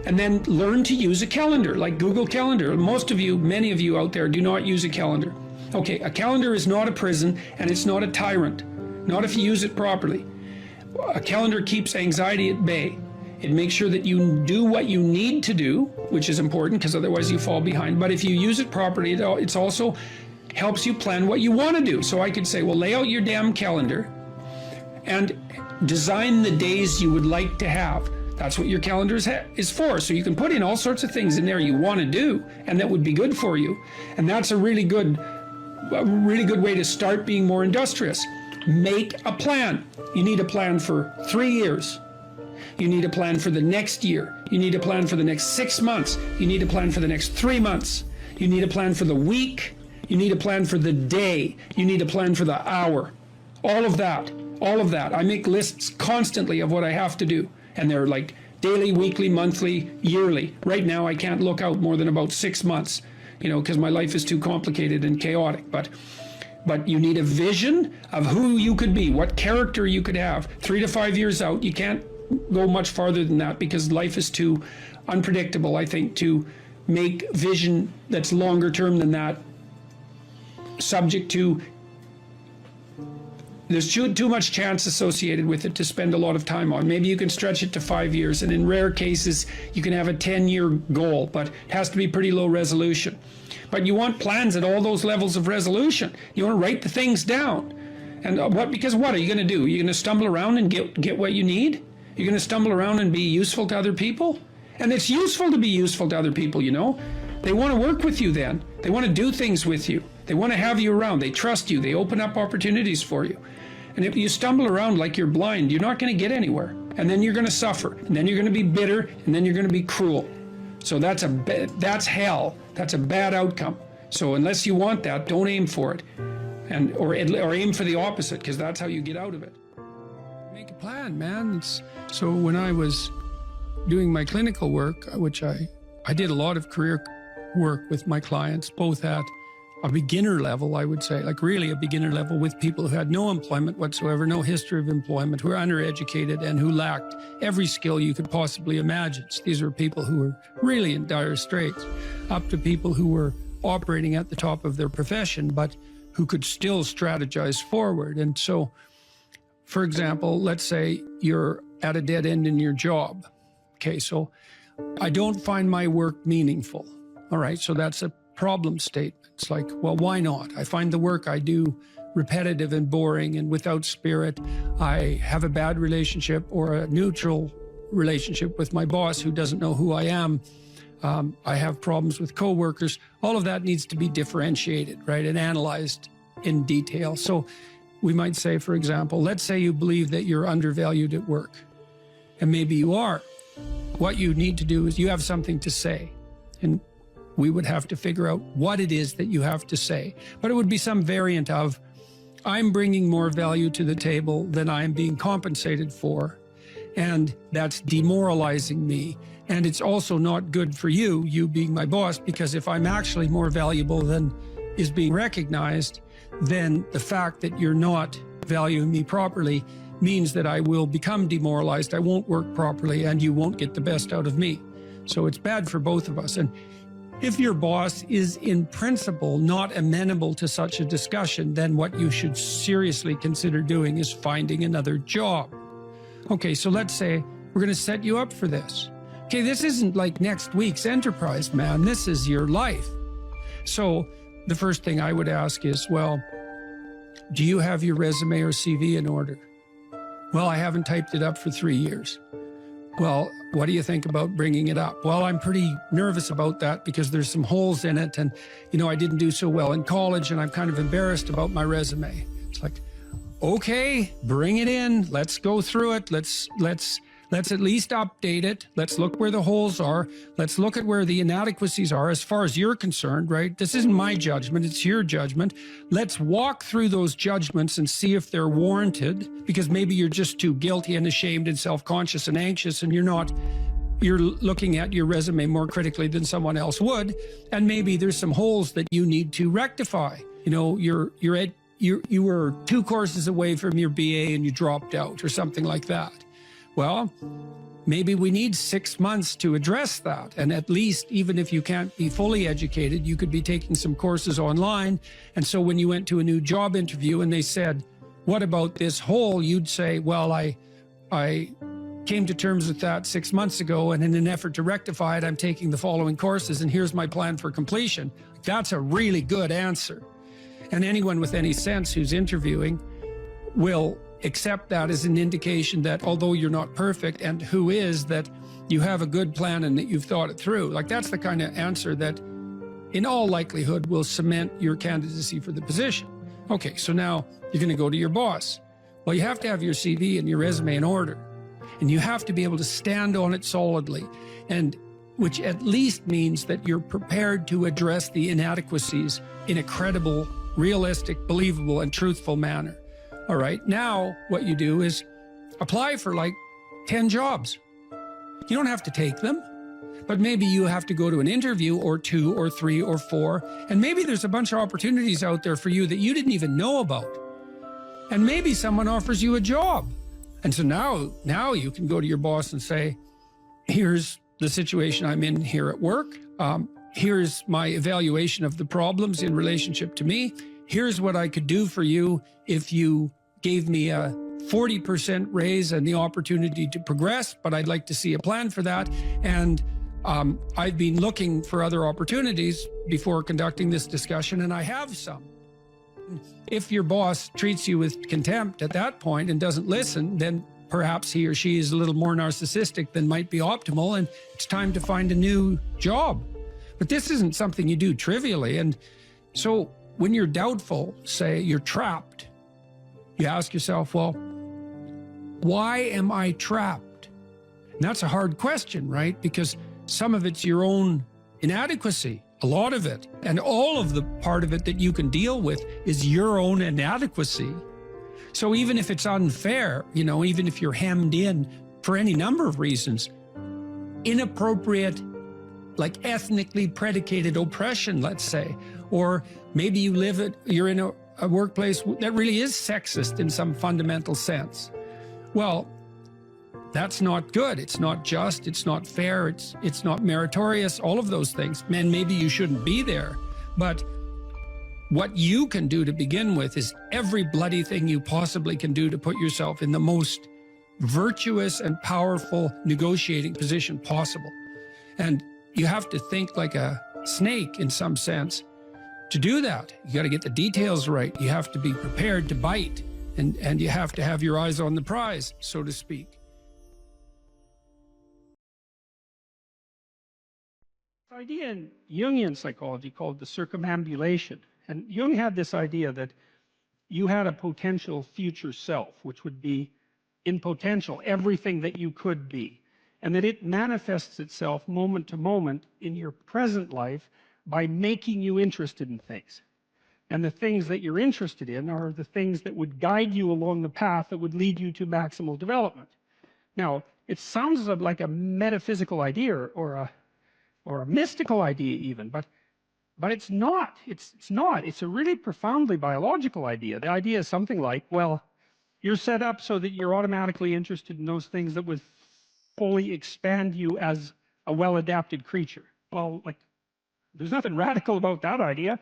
And then learn to use a calendar, like Google Calendar. Most of you, many of you out there, do not use a calendar. Okay, a calendar is not a prison, and it's not a tyrant. Not if you use it properly. A calendar keeps anxiety at bay. It makes sure that you do what you need to do, which is important because otherwise you fall behind. But if you use it properly, it also helps you plan what you want to do. So I could say, well, lay out your damn calendar and design the days you would like to have. That's what your calendar is for. So you can put in all sorts of things in there you want to do and that would be good for you. And that's a really good way to start being more industrious. Make a plan. You need a plan for 3 years. You need a plan for the next year. You need a plan for the next 6 months. You need a plan for the next 3 months. You need a plan for the week. You need a plan for the day. You need a plan for the hour. All of that. I make lists constantly of what I have to do. And they're like daily, weekly, monthly, yearly. Right now, I can't look out more than about 6 months, because my life is too complicated and chaotic. But you need a vision of who you could be, what character you could have. 3 to 5 years out, you can't go much farther than that because life is too unpredictable, I think, to make vision that's longer term than that subject to, there's too much chance associated with it to spend a lot of time on. Maybe you can stretch it to 5 years, and in rare cases, you can have a 10-year goal, but it has to be pretty low resolution. But you want plans at all those levels of resolution. You want to write the things down. And because what are you going to do? You're going to stumble around and get what you need? You're going to stumble around and be useful to other people? And it's useful to be useful to other people, They want to work with you then. They want to do things with you. They want to have you around. They trust you. They open up opportunities for you. And if you stumble around like you're blind, you're not going to get anywhere. And then you're going to suffer. And then you're going to be bitter. And then you're going to be cruel. So that's hell. That's a bad outcome. So unless you want that, don't aim for it. Or aim for the opposite, because that's how you get out of it. Make a plan, man. So when I was doing my clinical work, which I did a lot of career work with my clients, both at a beginner level, I would say, like really a beginner level, with people who had no employment whatsoever, no history of employment, who were undereducated and who lacked every skill you could possibly imagine. These were people who were really in dire straits, up to people who were operating at the top of their profession, but who could still strategize forward. And so, for example, let's say you're at a dead end in your job. Okay, so I don't find my work meaningful. All right, so that's a problem statement. It's like, well, why not? I find the work I do repetitive and boring and without spirit. I have a bad relationship or a neutral relationship with my boss who doesn't know who I am. I have problems with coworkers. All of that needs to be differentiated, right, and analyzed in detail. So we might say, for example, let's say you believe that you're undervalued at work, and maybe you are. What you need to do is you have something to say, and we would have to figure out what it is that you have to say. But it would be some variant of, I'm bringing more value to the table than I'm being compensated for, and that's demoralizing me. And it's also not good for you being my boss, because if I'm actually more valuable than is being recognized, then the fact that you're not valuing me properly means that I will become demoralized, I won't work properly, and you won't get the best out of me. So it's bad for both of us. And if your boss is in principle not amenable to such a discussion, then what you should seriously consider doing is finding another job. Okay, so let's say we're going to set you up for this. Okay, this isn't like next week's enterprise, man. This is your life. So the first thing I would ask is, well, do you have your resume or CV in order? Well, I haven't typed it up for 3 years. Well, what do you think about bringing it up? Well, I'm pretty nervous about that because there's some holes in it and, you know, I didn't do so well in college and I'm kind of embarrassed about my resume. It's like, okay, bring it in. Let's go through it. Let's at least update it. Let's look where the holes are. Let's look at where the inadequacies are as far as you're concerned, right? This isn't my judgment, it's your judgment. Let's walk through those judgments and see if they're warranted, because maybe you're just too guilty and ashamed and self-conscious and anxious and you're looking at your resume more critically than someone else would, and maybe there's some holes that you need to rectify. You know, you were 2 courses away from your BA and you dropped out or something like that. Well, maybe we need 6 months to address that. And at least, even if you can't be fully educated, you could be taking some courses online. And so when you went to a new job interview and they said, what about this hole? You'd say, well, I came to terms with that 6 months ago, and in an effort to rectify it, I'm taking the following courses, and here's my plan for completion. That's a really good answer. And anyone with any sense who's interviewing will accept that as an indication that although you're not perfect, and who is, that you have a good plan and that you've thought it through. Like, that's the kind of answer that in all likelihood will cement your candidacy for the position. Okay, so now you're going to go to your boss. Well, you have to have your CV and your resume in order, and you have to be able to stand on it solidly, and which at least means that you're prepared to address the inadequacies in a credible, realistic, believable, and truthful manner. All right, now what you do is apply for like 10 jobs. You don't have to take them, but maybe you have to go to an interview or 2 or 3 or 4, and maybe there's a bunch of opportunities out there for you that you didn't even know about. And maybe someone offers you a job. And so now you can go to your boss and say, here's the situation I'm in here at work. Here's my evaluation of the problems in relationship to me. Here's what I could do for you if you gave me a 40% raise and the opportunity to progress, but I'd like to see a plan for that. And I've been looking for other opportunities before conducting this discussion, and I have some. If your boss treats you with contempt at that point and doesn't listen, then perhaps he or she is a little more narcissistic than might be optimal, and it's time to find a new job. But this isn't something you do trivially. And so when you're doubtful, say you're trapped, you ask yourself, well, why am I trapped? And that's a hard question, right? Because some of it's your own inadequacy, a lot of it. And all of the part of it that you can deal with is your own inadequacy. So even if it's unfair, you know, even if you're hemmed in for any number of reasons, inappropriate, like ethnically predicated oppression, let's say, or maybe you're in a workplace that really is sexist in some fundamental sense. Well, that's not good. It's not just, it's not fair, it's not meritorious, all of those things. And maybe you shouldn't be there. But what you can do to begin with is every bloody thing you possibly can do to put yourself in the most virtuous and powerful negotiating position possible. And you have to think like a snake in some sense. To do that, you got to get the details right. You have to be prepared to bite, and you have to have your eyes on the prize, so to speak. This idea in Jungian psychology called the circumambulation. And Jung had this idea that you had a potential future self, which would be in potential everything that you could be, and that it manifests itself moment to moment in your present life by making you interested in things. And the things that you're interested in are the things that would guide you along the path that would lead you to maximal development. Now, it sounds like a metaphysical idea or a mystical idea even, but it's not. It's not. It's a really profoundly biological idea. The idea is something like, well, you're set up so that you're automatically interested in those things that would fully expand you as a well-adapted creature. Well, like, there's nothing radical about that idea.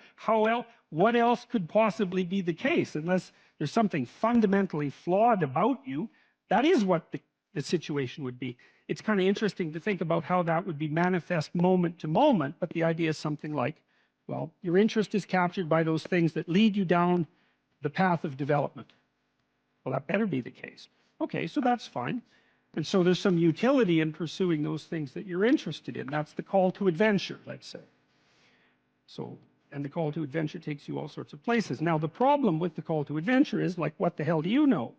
What else could possibly be the case? Unless there's something fundamentally flawed about you, that is what the situation would be. It's kind of interesting to think about how that would be manifest moment to moment, but the idea is something like, well, your interest is captured by those things that lead you down the path of development. Well, that better be the case. Okay, so that's fine. And so there's some utility in pursuing those things that you're interested in. That's the call to adventure, let's say. So, and the call to adventure takes you all sorts of places. Now, the problem with the call to adventure is, like, what the hell do you know?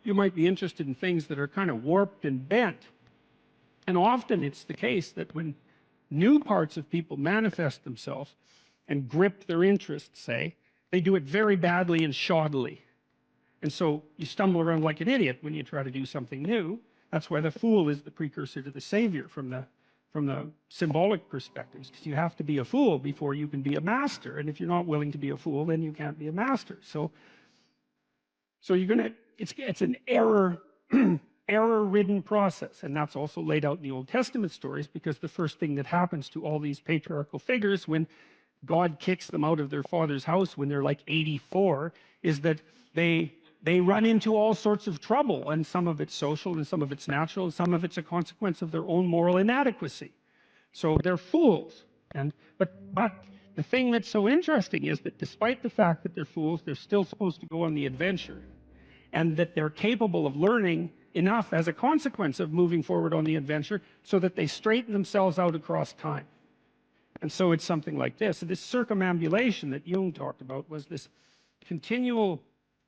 You might be interested in things that are kind of warped and bent. And often it's the case that when new parts of people manifest themselves and grip their interests, say, they do it very badly and shoddily. And so you stumble around like an idiot when you try to do something new. That's why the fool is the precursor to the savior from the symbolic perspectives, because you have to be a fool before you can be a master. And if you're not willing to be a fool, then you can't be a master. So you're gonna, it's an error-ridden process. And that's also laid out in the Old Testament stories, because the first thing that happens to all these patriarchal figures when God kicks them out of their father's house when they're like 84 is that they run into all sorts of trouble, and some of it's social and some of it's natural and some of it's a consequence of their own moral inadequacy. So they're fools. But the thing that's so interesting is that despite the fact that they're fools, they're still supposed to go on the adventure, and that they're capable of learning enough as a consequence of moving forward on the adventure so that they straighten themselves out across time. And so it's something like this. So this circumambulation that Jung talked about was this continual,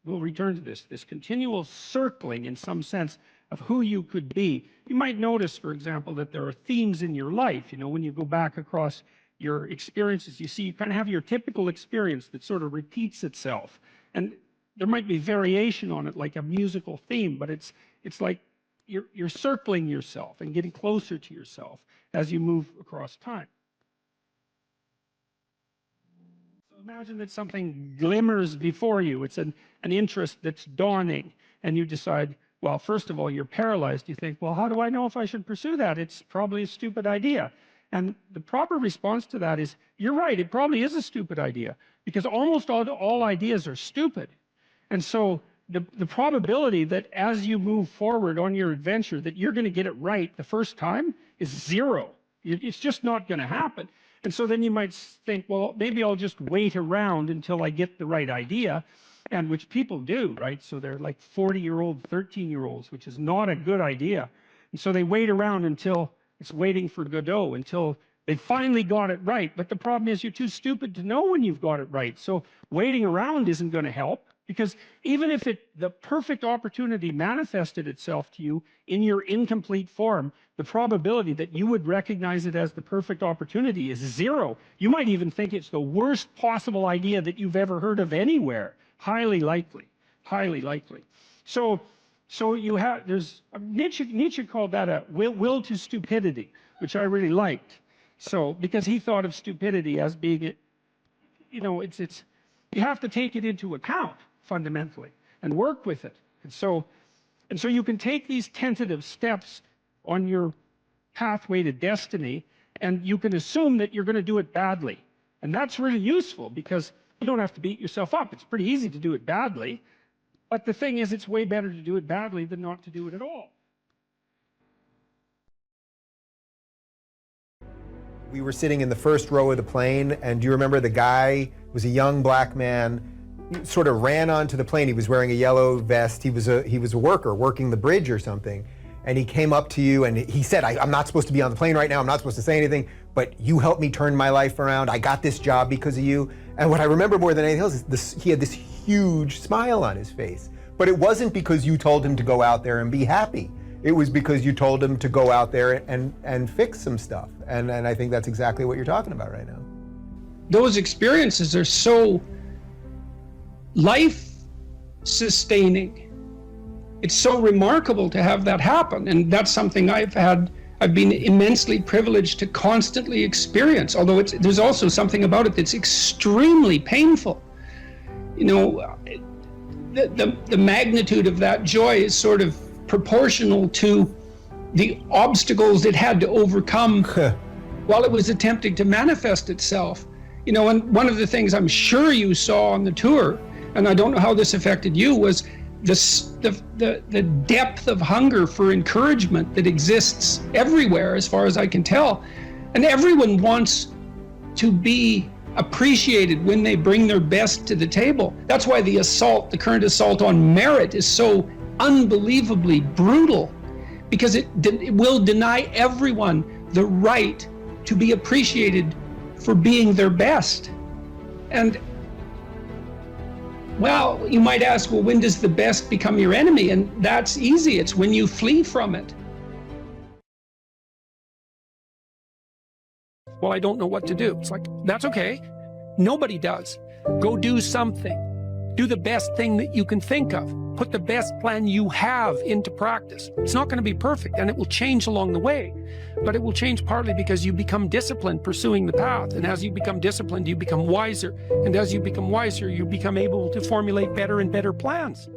we'll return to this continual circling in some sense of who you could be. You might notice, for example, that there are themes in your life. You know, when you go back across your experiences, you see you kind of have your typical experience that sort of repeats itself. And there might be variation on it, like a musical theme, but it's like you're circling yourself and getting closer to yourself as you move across time. Imagine that something glimmers before you. It's an interest that's dawning, and you decide, well, first of all, you're paralyzed. You think, well, how do I know if I should pursue that? It's probably a stupid idea. And the proper response to that is, you're right, it probably is a stupid idea, because almost all ideas are stupid. And so the probability that as you move forward on your adventure that you're going to get it right the first time is zero. It's just not going to happen. And so then you might think, well, maybe I'll just wait around until I get the right idea, and which people do, right? So they're like 40-year-old, 13-year-olds, which is not a good idea. And so they wait around until it's waiting for Godot, until they finally got it right. But the problem is you're too stupid to know when you've got it right. So waiting around isn't going to help, because even if the perfect opportunity manifested itself to you in your incomplete form, the probability that you would recognize it as the perfect opportunity is zero. You might even think it's the worst possible idea that you've ever heard of anywhere. Highly likely, highly likely. So you have, there's, Nietzsche called that a will to stupidity, which I really liked. So, because he thought of stupidity as being, you know, you have to take it into account fundamentally and work with it. And so you can take these tentative steps on your pathway to destiny, and you can assume that you're going to do it badly. And that's really useful, because you don't have to beat yourself up. It's pretty easy to do it badly. But the thing is, it's way better to do it badly than not to do it at all. We were sitting in the first row of the plane, and do you remember the guy was a young black man, sort of ran onto the plane. He was wearing a yellow vest. He was a worker working the bridge or something. And he came up to you and he said, I'm not supposed to be on the plane right now. I'm not supposed to say anything, but you helped me turn my life around. I got this job because of you. And what I remember more than anything else is he had this huge smile on his face. But it wasn't because you told him to go out there and be happy. It was because you told him to go out there and fix some stuff. And I think that's exactly what you're talking about right now. Those experiences are so life-sustaining. It's so remarkable to have that happen, and that's something I've been immensely privileged to constantly experience, although there's also something about it that's extremely painful. You know, the magnitude of that joy is sort of proportional to the obstacles it had to overcome while it was attempting to manifest itself. You know, and one of the things I'm sure you saw on the tour, and I don't know how this affected you, was the depth of hunger for encouragement that exists everywhere, as far as I can tell. And everyone wants to be appreciated when they bring their best to the table. That's why the current assault on merit is so unbelievably brutal, because it will deny everyone the right to be appreciated for being their best. And, well, you might ask, well, when does the best become your enemy? And that's easy. It's when you flee from it. Well, I don't know what to do. It's like, that's okay. Nobody does. Go do something. Do the best thing that you can think of. Put the best plan you have into practice. It's not going to be perfect, and it will change along the way, but it will change partly because you become disciplined pursuing the path. And as you become disciplined, you become wiser. And as you become wiser, you become able to formulate better and better plans.